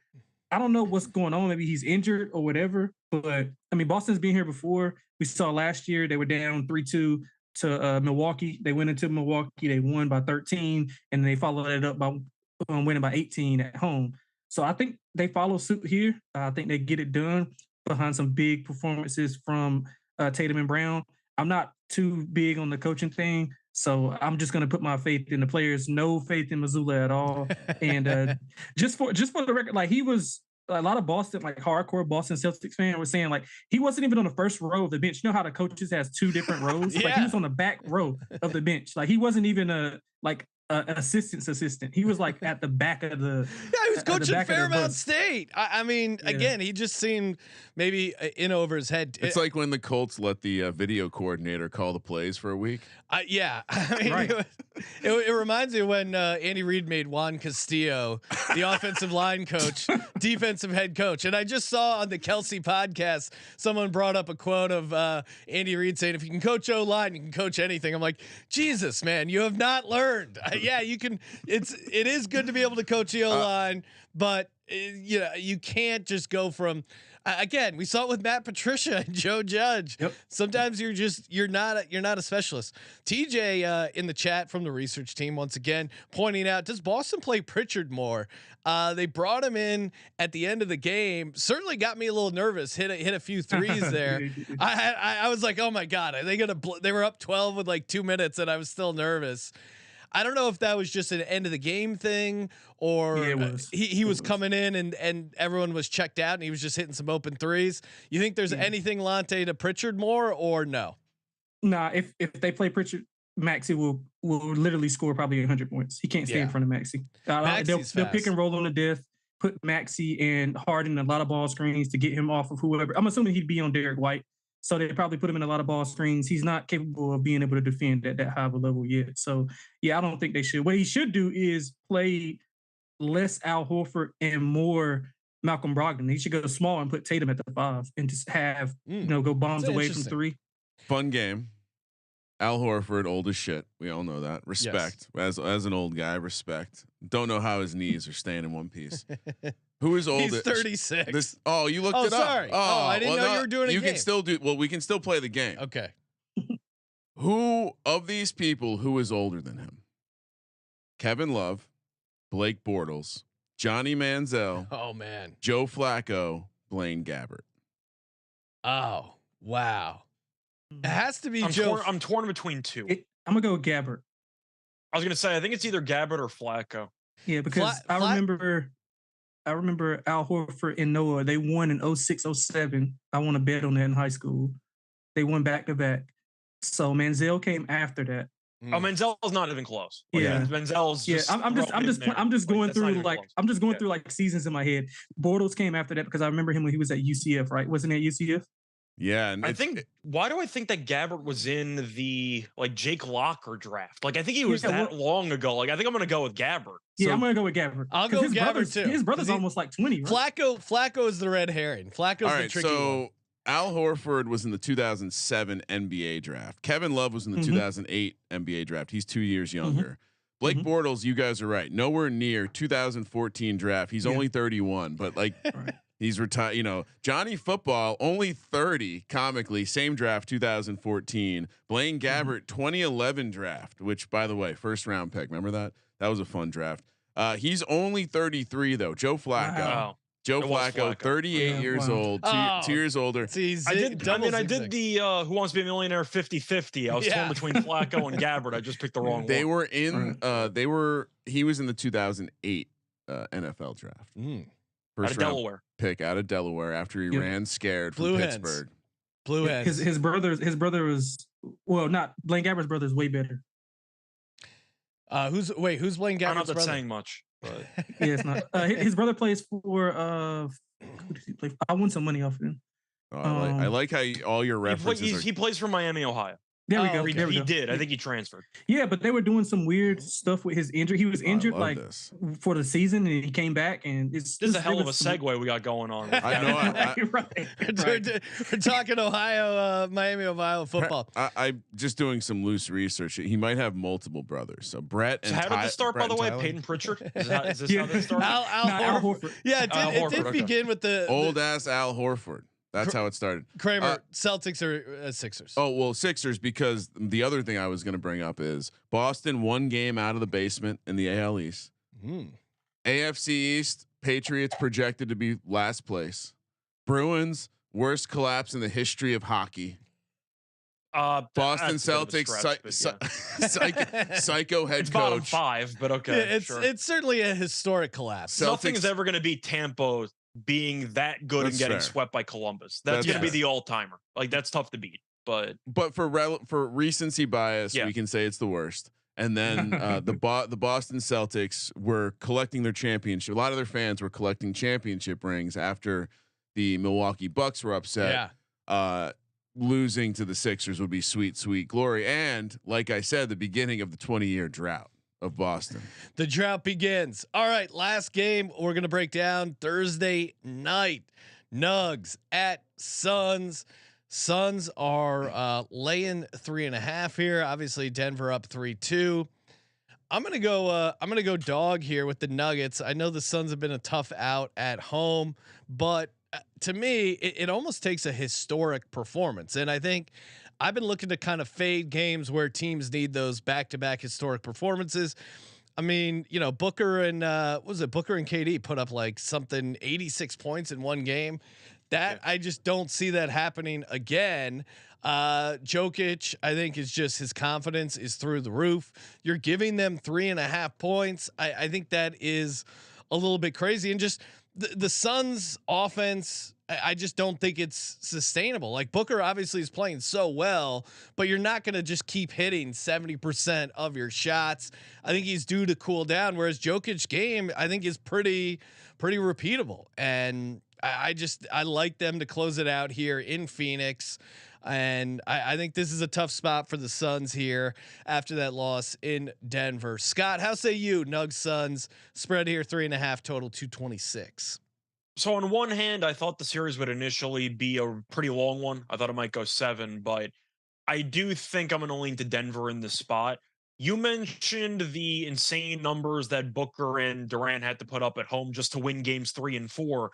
I don't know what's going on. Maybe he's injured or whatever. But I mean, Boston's been here before. We saw last year they were down 3-2 to Milwaukee. They went into Milwaukee. They won by 13, and they followed it up by winning by 18 at home. So I think they follow suit here. I think they get it done behind some big performances from Tatum and Brown. I'm not too big on the coaching thing, so I'm just going to put my faith in the players. No faith in Mazzulla at all. And just for the record, like he was a lot of Boston, like hardcore Boston Celtics fan, was saying like he wasn't even on the first row of the bench. You know how the coaches has two different rows? Yeah. Like he was on the back row of the bench. Like he wasn't even an assistant. He was like at the back of the. Yeah, he was coaching Fairmount bus. State. I mean, again, he just seemed maybe in over his head. It's like when the Colts let the video coordinator call the plays for a week. Yeah, I mean, Right. it reminds me when Andy Reid made Juan Castillo the offensive line coach, defensive head coach. And I just saw on the Kelsey podcast, someone brought up a quote of Andy Reid saying, "If you can coach O-line, you can coach anything." I'm like, Jesus, man, you have not learned. Yeah, you can. It is good to be able to coach the O-line, but you can't just go from. Again, we saw it with Matt Patricia and Joe Judge. Yep. Sometimes you're not a specialist. TJ in the chat from the research team once again pointing out, does Boston play Pritchard more? They brought him in at the end of the game. Certainly got me a little nervous. Hit a few threes there. I was like, oh my god, are they gonna? They were up 12 with like 2 minutes, and I was still nervous. I don't know if that was just an end of the game thing or he was coming in and everyone was checked out and he was just hitting some open threes. You think there's anything Lonte to Pritchard more or no? Nah, if they play Pritchard, Maxey will literally score probably 100 points. He can't stay in front of Maxey. They'll pick and roll on the death, put Maxey and Harden a lot of ball screens to get him off of whoever. I'm assuming he'd be on Derek White. So they probably put him in a lot of ball screens. He's not capable of being able to defend at that high of a level yet. So, yeah, I don't think they should. What he should do is play less Al Horford and more Malcolm Brogdon. He should go small and put Tatum at the 5 and just have, go bombs away from 3. Fun game. Al Horford, old as shit. We all know that. Respect. Yes. As an old guy, respect. Don't know how his knees are staying in one piece. Who is older? He's 36. You looked it up. Sorry. I didn't know you were doing a game. You can still do. Well, we can still play the game. Okay. Who of these people who is older than him? Kevin Love, Blake Bortles, Johnny Manziel. Oh man. Joe Flacco, Blaine Gabbert. Oh wow. It has to be I'm torn between two. I'm gonna go with Gabbert. I was gonna say I think it's either Gabbert or Flacco. Yeah, because I remember Al Horford and Noah. They won in 06, 07. I want to bet on that in high school. They won back to back. So Manziel came after that. Oh, Manziel's not even close. Yeah, Manziel's just. I'm just going through like seasons in my head. Bortles came after that because I remember him when he was at UCF, right? Wasn't he at UCF? Yeah, and why do I think that Gabbert was in the Jake Locker draft? Like I think he was long ago. Like I think I'm gonna go with Gabbert. Yeah, I'm gonna go with Gabbert. I'll go with Gabbert too. His brother's almost like 20. Right? Flacco is the red herring. Flacco's the tricky one. Al Horford was in the 2007 NBA draft. Kevin Love was in the 2008 NBA draft. He's 2 years younger. Blake Bortles, you guys are right. Nowhere near 2014 draft. He's only 31, but he's retired. Johnny Football, only 30, comically, same draft, 2014. Blaine Gabbert, 2011 draft, which, by the way, first round pick. Remember that? That was a fun draft. He's only 33, though. Joe Flacco. Wow. Joe Flacco, 38 years old, 2 years older. I did the Who Wants to Be a Millionaire 50-50. I was torn between Flacco and Gabbert. I just picked the wrong They one. were in, he was in the 2008 NFL draft. Out of Delaware. Pick out of Delaware after he ran scared from Pittsburgh. Blue heads. His brother was not Blaine Gabbert's brother is way better. Who's Blaine Gabbert's I'm not brother? saying much. But Yeah, it's not. His brother plays for. Who does he play for? I won some money off of him. I like how all your references. he plays for Miami, Ohio. There we go. Okay. There we He go. did. I think he transferred. Yeah, but they were doing some weird stuff with his injury. He was injured for the season, and he came back. And This is a hell of a segue we got going on. I know. right. We're talking Ohio, Miami, Ohio football. I'm just doing some loose research. He might have multiple brothers. So Brett and how did this start, by the way? Tyler? Peyton Pritchard? Is this how this started? Al Horford. Yeah, it did begin with the Old ass Al Horford. That's how it started. Kramer, Celtics or Sixers? Oh, well, Sixers, because the other thing I was going to bring up is Boston 1 game out of the basement in the AL East. AFC East, Patriots projected to be last place. Bruins, worst collapse in the history of hockey. Boston Celtics, psycho head it's coach. bottom 5, but okay. It's certainly a historic collapse. Nothing is ever going to beat Tampa being that good and getting swept by Columbus. That's going to be the all timer. Like that's tough to beat. But for recency bias, we can say it's the worst. And then the Boston Celtics were collecting their championship. A lot of their fans were collecting championship rings after the Milwaukee Bucks were upset. Losing to the Sixers would be sweet, sweet glory. And like I said, the beginning of the 20-year drought of Boston. The drought begins. All right, last game we're going to break down Thursday night. Nugs at Suns. Suns are laying 3.5 here. Obviously Denver up 3-2. I'm going to go dog here with the Nuggets. I know the Suns have been a tough out at home, but to me, it almost takes a historic performance. And I think I've been looking to kind of fade games where teams need those back-to-back historic performances. I mean, you know, Booker and Booker and KD put up like something 86 points in one game. I just don't see that happening again. Jokic, I think, is just his confidence is through the roof. You're giving them 3.5 points. I think that is a little bit crazy. And just the Suns offense, I just don't think it's sustainable. Like Booker obviously is playing so well, but you're not going to just keep hitting 70% of your shots. I think he's due to cool down. Whereas Jokic's game, I think, is pretty repeatable. And I like them to close it out here in Phoenix. And I think this is a tough spot for the Suns here after that loss in Denver. Scott, how say you? Nugs Suns spread here 3.5, total 226. So on one hand, I thought the series would initially be a pretty long one. I thought it might go 7, but I do think I'm going to lean to Denver in this spot. You mentioned the insane numbers that Booker and Durant had to put up at home just to win games 3 and 4.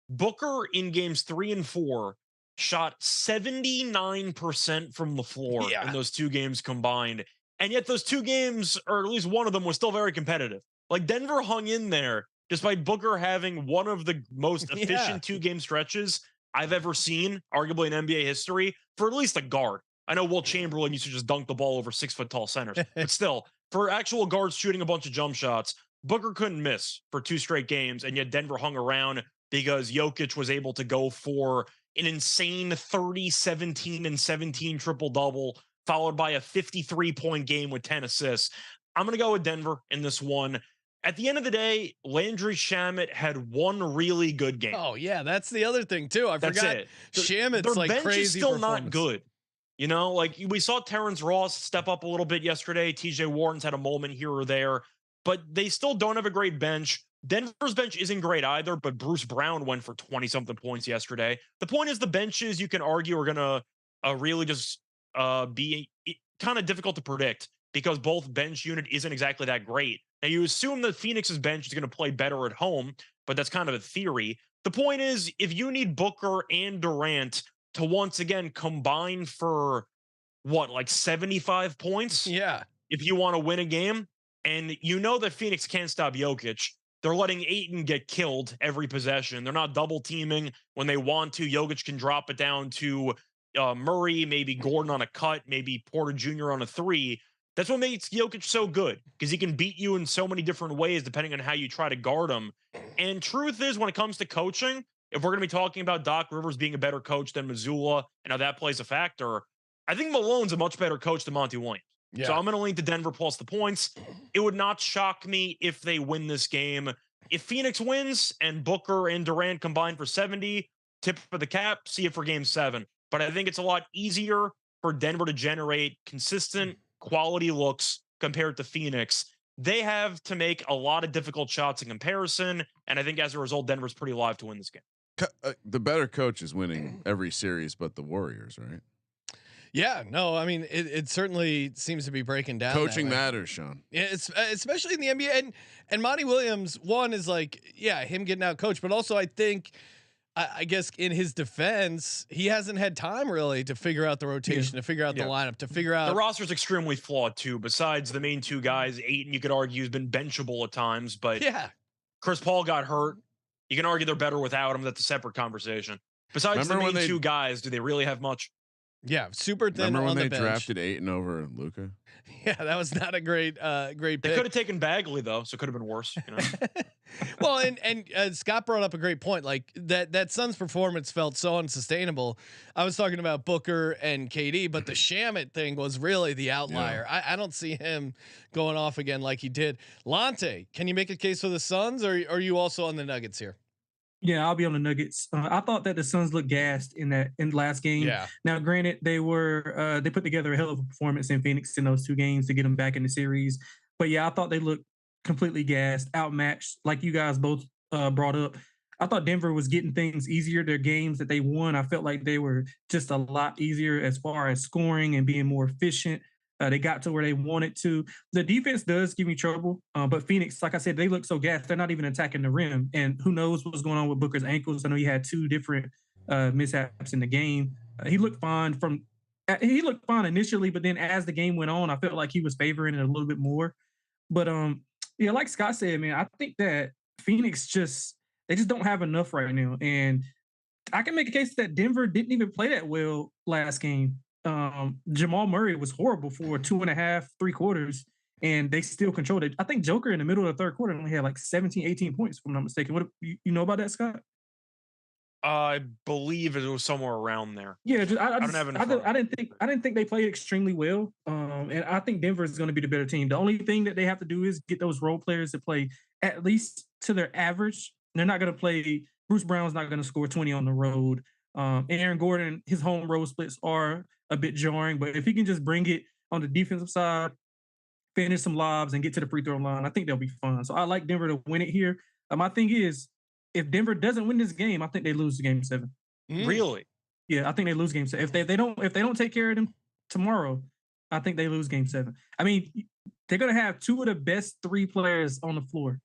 Booker in games 3 and 4 shot 79% from the floor in those 2 games combined. And yet those 2 games, or at least one of them, was still very competitive. Like Denver hung in there despite Booker having one of the most efficient 2-game stretches I've ever seen, arguably in NBA history, for at least a guard. I know Will Chamberlain used to just dunk the ball over 6-foot-tall centers, but still, for actual guards shooting a bunch of jump shots, Booker couldn't miss for 2 straight games, and yet Denver hung around because Jokic was able to go for an insane 30, 17, and 17 triple-double, followed by a 53-point game with 10 assists. I'm going to go with Denver in this one. At the end of the day, Landry Shamet had one really good game. Oh, yeah, that's the other thing, too. I forgot Shamet's like bench crazy. Is still not good. You know, like we saw Terrence Ross step up a little bit yesterday. TJ Warren's had a moment here or there, but they still don't have a great bench. Denver's bench isn't great either, but Bruce Brown went for 20-something points yesterday. The point is the benches, you can argue, are going to really just be kind of difficult to predict because both bench unit isn't exactly that great. Now, you assume that Phoenix's bench is going to play better at home, but that's kind of a theory. The point is, if you need Booker and Durant to once again combine for, like 75 points? Yeah. If you want to win a game, and you know that Phoenix can't stop Jokic, they're letting Ayton get killed every possession. They're not double teaming when they want to. Jokic can drop it down to Murray, maybe Gordon on a cut, maybe Porter Jr. on a 3. That's what makes Jokic so good, because he can beat you in so many different ways depending on how you try to guard him. And truth is, when it comes to coaching, if we're going to be talking about Doc Rivers being a better coach than Missoula and how that plays a factor, I think Malone's a much better coach than Monty Williams. Yeah. So I'm going to lean to Denver plus the points. It would not shock me if they win this game. If Phoenix wins and Booker and Durant combine for 70, tip for the cap, see it for game 7. But I think it's a lot easier for Denver to generate consistent quality looks compared to Phoenix. They have to make a lot of difficult shots in comparison. And I think as a result, Denver's pretty live to win this game. The better coach is winning every series, but the Warriors, right? Yeah, no, I mean, it certainly seems to be breaking down. Coaching matters, Sean. Yeah, it's especially in the NBA, and Monty Williams. One is like, yeah, him getting out coached, but also I think I guess in his defense, he hasn't had time really to figure out the rotation, to figure out the lineup, to figure out the roster's extremely flawed too. Besides the main two guys, Ayton, you could argue, has been benchable at times, but Chris Paul got hurt. You can argue they're better without him. That's a separate conversation. Besides the main two guys, do they really have much? Yeah, super thin. Remember when on the they bench. drafted Ayton over Luka? Yeah, that was not a great pick. They could have taken Bagley though, so it could have been worse. You know? Well, and Scott brought up a great point. Like that Suns performance felt so unsustainable. I was talking about Booker and KD, but the Shamet thing was really the outlier. Yeah. I don't see him going off again like he did. Lonte, can you make a case for the Suns, or are you also on the Nuggets here? Yeah, I'll be on the Nuggets. I thought that the Suns looked gassed in the last game. Yeah. Now, granted, they put together a hell of a performance in Phoenix in those two games to get them back in the series. But yeah, I thought they looked completely gassed, outmatched, like you guys both brought up. I thought Denver was getting things easier. Their games that they won, I felt like they were just a lot easier as far as scoring and being more efficient. They got to where they wanted to. The defense does give me trouble, but Phoenix, like I said, they look so gassed. They're not even attacking the rim, and who knows what's going on with Booker's ankles. I know he had two different mishaps in the game. He looked fine initially, but then as the game went on, I felt like he was favoring it a little bit more. But yeah, like Scott said, man, I think that Phoenix they just don't have enough right now, and I can make a case that Denver didn't even play that well last game. Jamal Murray was horrible for 2.5, 3 quarters, and they still controlled it. I think Joker in the middle of the third quarter only had like 17, 18 points, if I'm not mistaken. What you know about that, Scott? I believe it was somewhere around there. Yeah, I didn't think they played extremely well. And I think Denver is going to be the better team. The only thing that they have to do is get those role players to play at least to their average. They're not going to play. Bruce Brown's not going to score 20 on the road. Aaron Gordon, his home road splits are a bit jarring, but if he can just bring it on the defensive side, finish some lobs, and get to the free throw line, I think they'll be fun. So I like Denver to win it here. My thing is, if Denver doesn't win this game, I think they lose game 7. Really? Yeah, I think they lose game 7. If they don't take care of them tomorrow, I think they lose game 7. I mean, they're gonna have two of the best 3 players on the floor.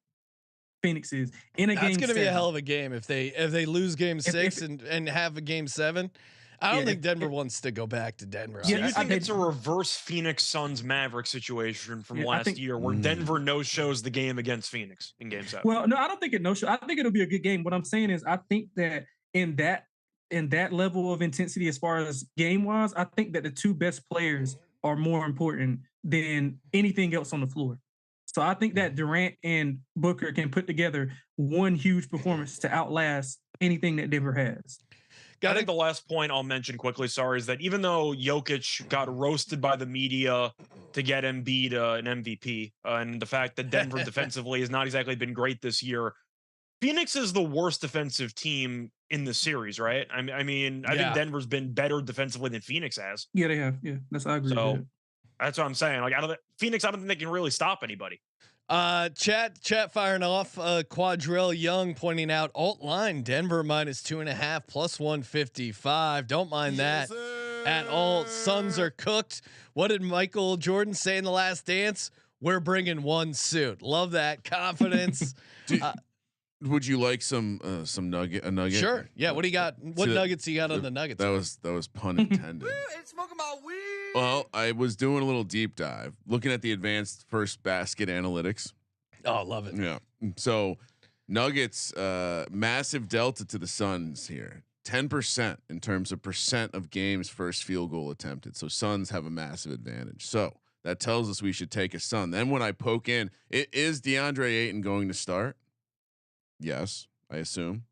Phoenix is in a game. That's gonna 7. be a hell of a game if they lose game 6 and have a game 7. I don't think Denver wants to go back to Denver. So you think it's a reverse Phoenix Suns Maverick situation from last year where Denver no-shows the game against Phoenix in game 7? Well, no, I don't think it no-show. I think it'll be a good game. What I'm saying is I think that in that level of intensity as far as game-wise, I think that the 2 best players are more important than anything else on the floor. So I think that Durant and Booker can put together one huge performance to outlast anything that Denver has. I think the last point I'll mention quickly, is that even though Jokic got roasted by the media to get Embiid an MVP, and the fact that Denver defensively has not exactly been great this year, Phoenix is the worst defensive team in the series, right? I think Denver's been better defensively than Phoenix has. Yeah, they have. Yeah, I agree. So that's what I'm saying. Like, Phoenix, I don't think they can really stop anybody. Chat firing off. Quadrell Young pointing out alt line Denver -2.5 +155. Don't mind that at all. Suns are cooked. What did Michael Jordan say in The Last Dance? We're bringing one suit. Love that confidence. Would you like some nugget? A nugget? Sure. Yeah. What do you got? What nuggets you got on the Nuggets? That was pun intended. It's smoking my weed. Well, I was doing a little deep dive, looking at the advanced first basket analytics. Oh, love it. Yeah. So Nuggets, massive delta to the Suns here. 10% in terms of percent of games first field goal attempted. So Suns have a massive advantage. So that tells us we should take a Sun. Then when I poke in, is DeAndre Ayton going to start? Yes, I assume.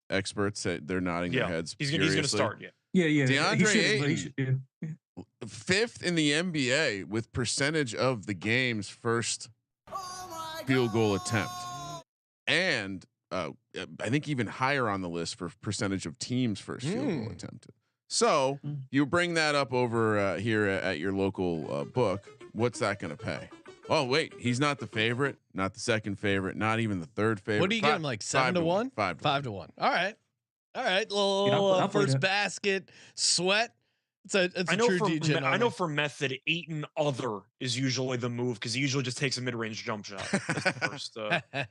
Experts say they're nodding their heads. He's going to start. Yeah. DeAndre Ayton, 5th in the NBA with percentage of the game's first field goal attempt, and I think even higher on the list for percentage of teams' first field goal attempted. So you bring that up over here at your local book. What's that going to pay? Oh wait, he's not the favorite, not the second favorite, not even the third favorite. What do you get him, like 7 to 1? 5 to 1. All right. Little first basket sweat. It's a true DJ. I know for method, Ayton other is usually the move because he usually just takes a mid-range jump shot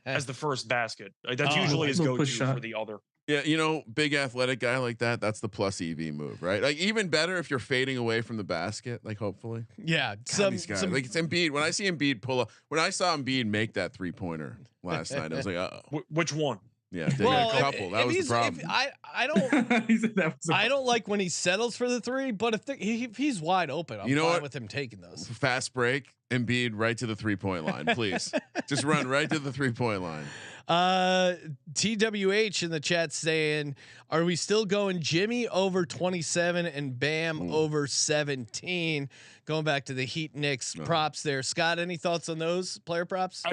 as the first basket. Like, that's usually his go-to for the other. Yeah, you know, big athletic guy like that, that's the plus EV move, right? Like even better if you're fading away from the basket, like hopefully. Yeah, God, these guys, like it's Embiid. When I see Embiid pull up, when I saw Embiid make that 3-pointer last night, I was like, uh-oh. Which one? Yeah, they got a couple. That was the problem. I don't like when he settles for the three, but if he's wide open, I'm fine with him taking those. Fast break, Embiid right to the 3-point line, please. Just run right to the 3-point line. TWH in the chat saying, are we still going Jimmy over 27 and Bam over 17? Going back to the Heat Knicks props there. Scott, any thoughts on those player props?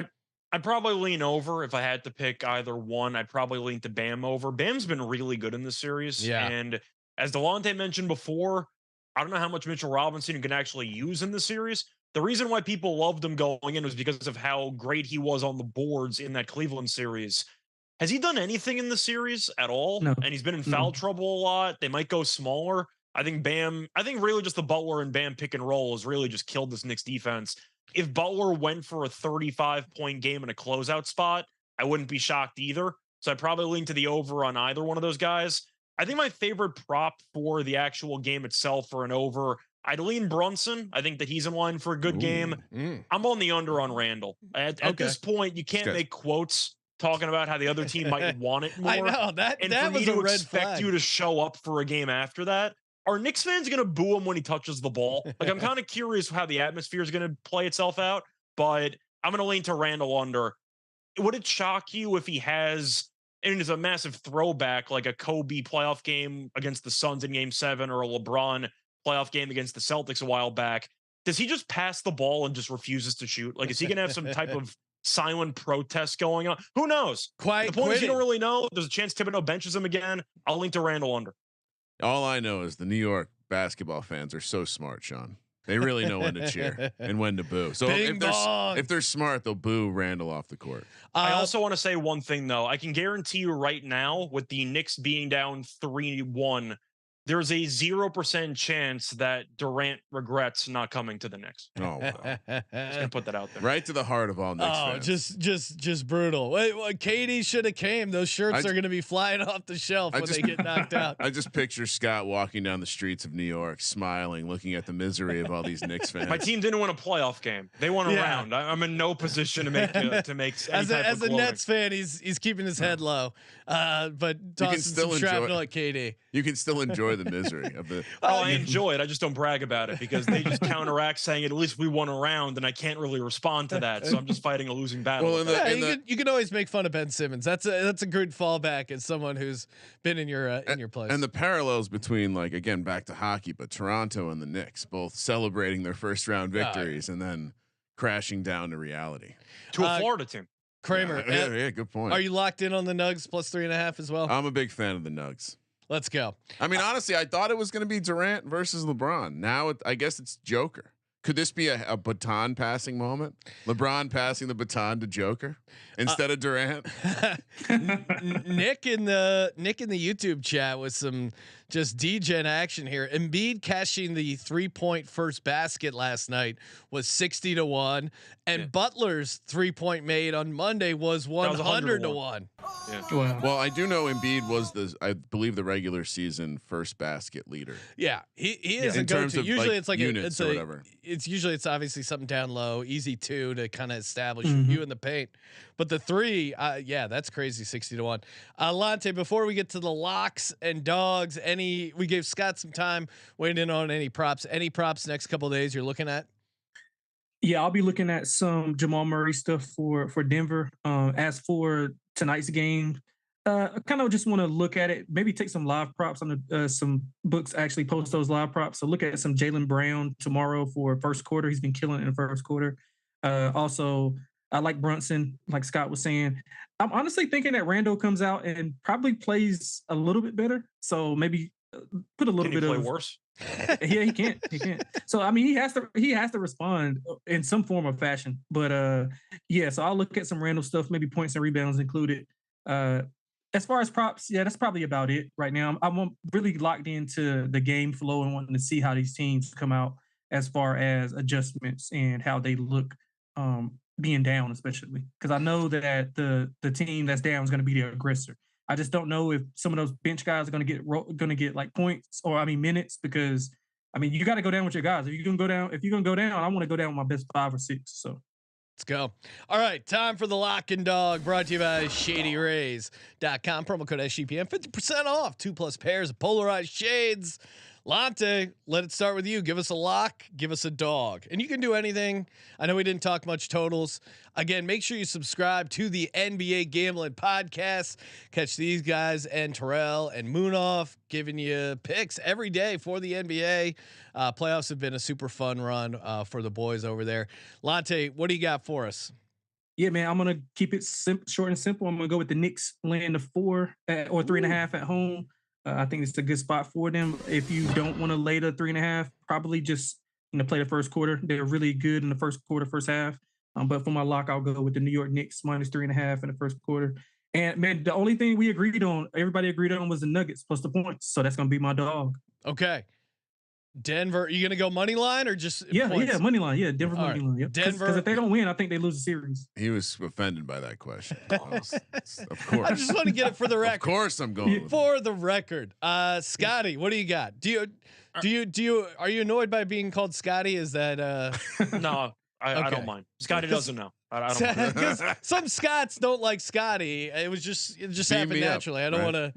I'd probably lean over if I had to pick either one. I'd probably lean to Bam over. Bam's been really good in this series. Yeah. And as Lonte mentioned before, I don't know how much Mitchell Robinson you can actually use in the series. The reason why people loved him going in was because of how great he was on the boards in that Cleveland series. Has he done anything in the series at all? No. And he's been in foul trouble a lot. They might go smaller. I think really just the Butler and Bam pick and roll has really just killed this Knicks defense. If Butler went for a 35-point game in a closeout spot, I wouldn't be shocked either. So I'd probably lean to the over on either one of those guys. I think my favorite prop for the actual game itself for an over, I'd lean Brunson. I think that he's in line for a good game. I'm on the under on Randall. At this point, you can't make quotes talking about how the other team might want it more. I know that was a red flag. You to show up for a game after that. Are Knicks fans going to boo him when he touches the ball? Like, I'm kind of curious how the atmosphere is going to play itself out, but I'm going to lean to Randall under. Would it shock you if he has, and it's a massive throwback, like a Kobe playoff game against the Suns in Game 7 or a LeBron playoff game against the Celtics a while back? Does he just pass the ball and just refuses to shoot? Like, is he going to have some type of silent protest going on? Who knows? The point is you don't really know. There's a chance Thibodeau benches him again. I'll lean to Randall under. All I know is the New York basketball fans are so smart, Sean. They really know when to cheer and when to boo. So if they're smart, they'll boo Randall off the court. I also want to say one thing, though. I can guarantee you right now, with the Knicks being down 3-1, there's a 0% chance that Durant regrets not coming to the Knicks. Oh, wow. Just gonna put that out there. Right to the heart of all Knicks fans. Just brutal. Wait, KD should have came. Those shirts are going to be flying off the shelf when they get knocked out. I just picture Scott walking down the streets of New York, smiling, looking at the misery of all these Knicks fans. My team didn't win a playoff game. They won a round. I'm in no position to make as a Nets fan, he's keeping his head low, but tossing some shrapnel at KD. You can still enjoy the misery of it. I enjoy it. I just don't brag about it because they just counteract saying at least we won a round, and I can't really respond to that. So I'm just fighting a losing battle. Well, you can always make fun of Ben Simmons. That's a good fallback as someone who's been in your place. And the parallels between, like, again, back to hockey, but Toronto and the Knicks both celebrating their first round victories and then crashing down to reality. To a Florida team. Kramer. Yeah, good point. Are you locked in on the Nugs plus 3.5 as well? I'm a big fan of the Nugs. Let's go. I mean, honestly, I thought it was going to be Durant versus LeBron. Now I guess it's Joker. Could this be a baton passing moment? LeBron passing the baton to Joker instead of Durant. Nick in the YouTube chat with some just D-gen action here. Embiid cashing the 3-point first basket last night was 60-1, and Butler's 3-point made on Monday was 100-1. Yeah. Wow. Well, I do know Embiid was I believe the regular season first basket leader. Yeah, he is in a terms go-to. of Usually like it's like units or whatever. It's obviously something down low, easy to kind of establish you in the paint. But the 3, that's crazy, 60-1. Lonte, before we get to the locks and dogs, we gave Scott some time weighing in on any props. Any props next couple of days you're looking at? Yeah, I'll be looking at some Jamal Murray stuff for Denver. As for tonight's game, I kind of just want to look at it. Maybe take some live props on some books. Actually, post those live props. So look at some Jaylen Brown tomorrow for first quarter. He's been killing it in the first quarter. Also, I like Brunson, like Scott was saying. I'm honestly thinking that Randall comes out and probably plays a little bit better. So maybe put a little bit play worse. Yeah, he can't. So I mean, he has to respond in some form or fashion. But so I'll look at some Randall stuff, maybe points and rebounds included. As far as props, that's probably about it right now. I'm really locked into the game flow and wanting to see how these teams come out as far as adjustments and how they look being down, especially because I know that the team that's down is going to be the aggressor. I just don't know if some of those bench guys are going to get like points or minutes, because you got to go down with your guys. If you're going to go down, I want to go down with my best 5 or 6. So let's go. All right, time for the Lock and Dog, brought to you by ShadyRays.com. Promo code SGPN, 50% off 2+ pairs of polarized shades. Lonte, let it start with you. Give us a lock, give us a dog, and you can do anything. I know we didn't talk much totals. Again, make sure you subscribe to the NBA Gambling Podcast. Catch these guys and Terrell and Moonoff giving you picks every day for the NBA. Playoffs have been a super fun run for the boys over there. Lonte, what do you got for us? Yeah, man, I'm gonna keep it short and simple. I'm gonna go with the Knicks laying the 4 or 3.5 at home. I think it's a good spot for them. If you don't want to lay the 3.5, probably just play the first quarter. They're really good in the first quarter, first half. But for my lock, I'll go with the New York Knicks minus 3.5 in the first quarter. And man, the only thing everybody agreed on, was the Nuggets plus the points. So that's gonna be my dog. Okay. Denver, are you gonna go money line or just points? Yeah, money line. Yeah, Denver money line. Yep. Denver, because if they don't win, I think they lose the series. He was offended by that question. Of course. I just want to get it for the record. Of course, I'm going for the record. Scotty, what do you got? Are you annoyed by being called Scotty? Is that No, I don't mind. Scotty doesn't know. I don't mind. Some Scots don't like Scotty. It just happened naturally. I don't want to.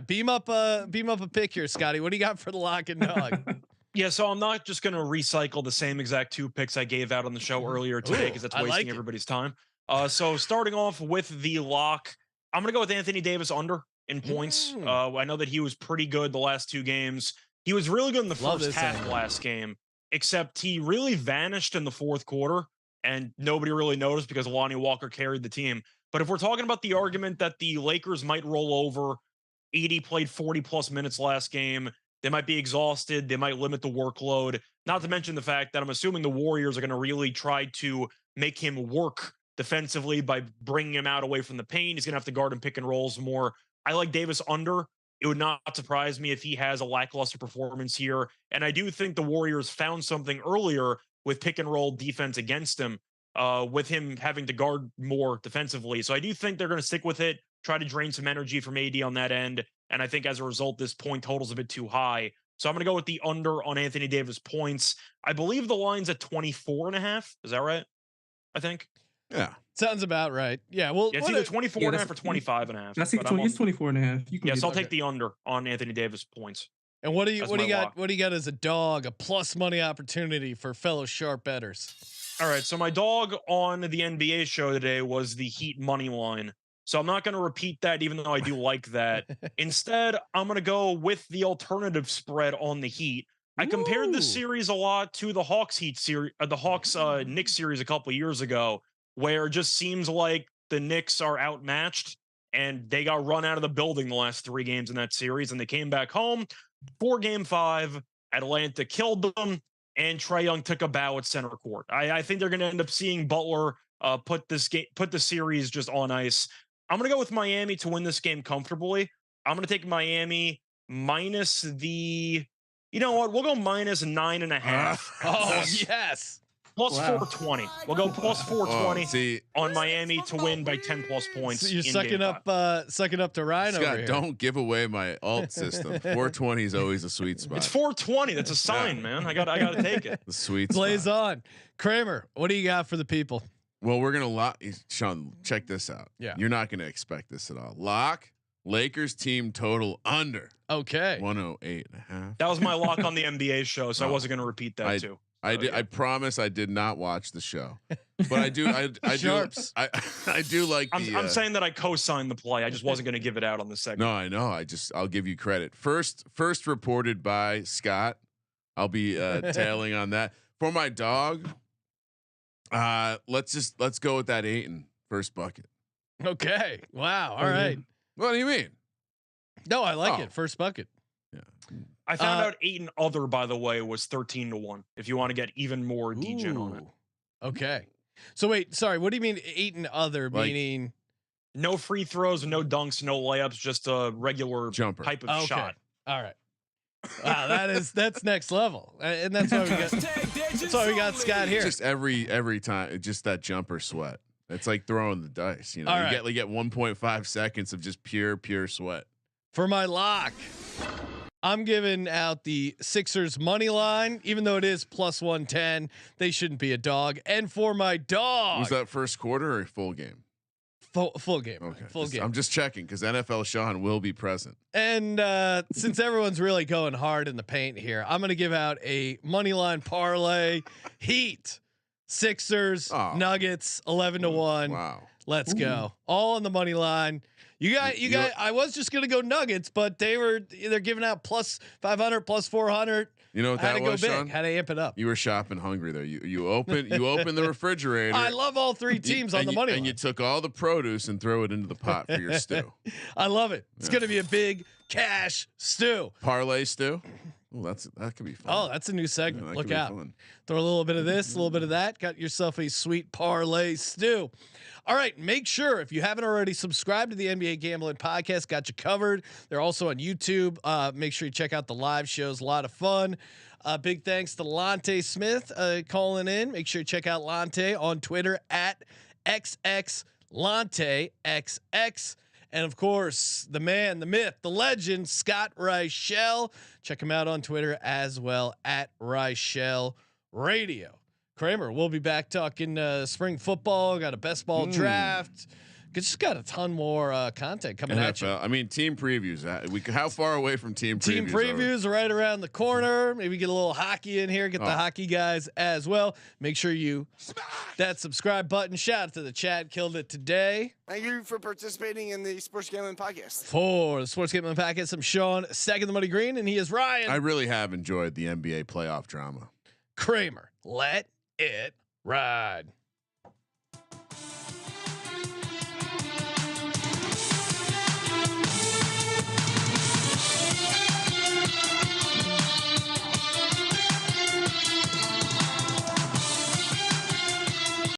Beam up a pick here, Scotty. What do you got for the Lock and Dog? Yeah, so I'm not just going to recycle the same exact 2 picks I gave out on the show earlier today, because that's wasting everybody's time. So starting off with the lock, I'm going to go with Anthony Davis under in points. I know that he was pretty good the last 2 games. He was really good in the first half last game, except he really vanished in the fourth quarter, and nobody really noticed because Lonnie Walker carried the team. But if we're talking about the argument that the Lakers might roll over, 80 played 40+ minutes last game, they might be exhausted, they might limit the workload, not to mention the fact that I'm assuming the Warriors are going to really try to make him work defensively by bringing him out away from the paint. He's going to have to guard and pick and rolls more. I like Davis under. It would not surprise me if he has a lackluster performance here. And I do think the Warriors found something earlier with pick and roll defense against him, with him having to guard more defensively. So I do think they're going to stick with it, try to drain some energy from AD on that end. And I think as a result, this point total's a bit too high. So I'm going to go with the under on Anthony Davis points. I believe the line's at 24.5. Is that right? I think. Yeah. Sounds about right. Yeah. Well, it's either 24.5 or 25.5. I think it's 24.5. Yes, I'll take the under on Anthony Davis points. And what do you got? What do you got as a dog? A plus money opportunity for fellow sharp bettors. All right. So my dog on the NBA show today was the Heat money line. So I'm not going to repeat that, even though I do like that. Instead, I'm going to go with the alternative spread on the Heat. I compared this series a lot to the Hawks Heat series, the Hawks Knicks series a couple of years ago, where it just seems like the Knicks are outmatched and they got run out of the building the last 3 games in that series, and they came back home for Game 5. Atlanta killed them, and Trae Young took a bow at center court. I think they're going to end up seeing Butler put the series just on ice. I'm going to go with Miami to win this game comfortably. I'm going to take Miami minus the, you know what? We'll go minus 9.5. Oh, yes. Plus 420. We'll go plus 420 on Miami to win by 10+ points. So you're sucking up to Ryan Scott, over here. Don't give away my alt system. 420 is always a sweet spot. It's 420. That's a sign, man. I got to take it. The sweet Blaze spot. on. Kramer, what do you got for the people? Well, we're going to lock. Sean, check this out. Yeah. You're not going to expect this at all. Lock Lakers team total under. Okay. 108.5. That was my lock on the NBA show, so I wasn't going to repeat that too. I promise I did not watch the show, but I do. I do. I do like. I'm saying that I co-signed the play. I just wasn't going to give it out on the segment. No, I know. I'll give you credit. First reported by Scott. I'll be tailing on that for my dog. Let's go with that Ayton first bucket. Okay. Wow. All right. What do you mean? No, I like it. First bucket. Yeah. I found out Ayton other, by the way, was 13-1. If you want to get even more degen on it. Okay. So wait, sorry. What do you mean Ayton other? Meaning no free throws, no dunks, no layups, just a regular jumper type of shot. All right. Wow, that's next level, and that's why we got Scott here. Just every time, just that jumper sweat It's like throwing the dice. You know, All you get 1.5 seconds of just pure sweat. For my lock, I'm giving out the Sixers money line, even though it is plus 110. They shouldn't be a dog. And for my dog, Was that first quarter or full game? full game. Okay, Full game. I'm just checking because NFL Sean will be present. And since everyone's really going hard in the paint here, I'm going to give out a money line parlay. Heat, Sixers, Nuggets, 11-1. Wow. Let's go. All on the money line. You got. I was just gonna go Nuggets, but they're giving out plus 500, plus 400. You know what Had that to was, go big. Sean? Had to amp it up. You were shopping hungry there. You open the refrigerator. I love all three teams on the money line. And you took all the produce and throw it into the pot for your stew. I love it. It's gonna be a big cash stew. Parlay stew. Oh, that could be fun. Oh, that's a new segment. Yeah, that Look could be out. fun. Throw a little bit of this, a little bit of that. Got yourself a sweet parlay stew. All right, make sure if you haven't already subscribed to the NBA Gambling Podcast, got you covered. They're also on YouTube. Make sure you check out the live shows. A lot of fun. Big thanks to Lonte Smith calling in. Make sure you check out Lonte on Twitter at XXLonteXX. And of course, the man, the myth, the legend, Scott Reichel. Check him out on Twitter as well at Reichel Radio. Kramer, we'll be back talking spring football. Got a best ball draft. Just got a ton more content coming at you. I mean, team previews. How far away from team previews? Team previews are right around the corner. Maybe get a little hockey in here. Get the hockey guys as well. Make sure you that subscribe button. Shout out to the chat. Killed it today. Thank you for participating in the Sports Gambling Podcast. For the Sports Gambling Podcast, I'm Sean, second the money green, and he is Ryan. I really have enjoyed the NBA playoff drama. Kramer, let it ride.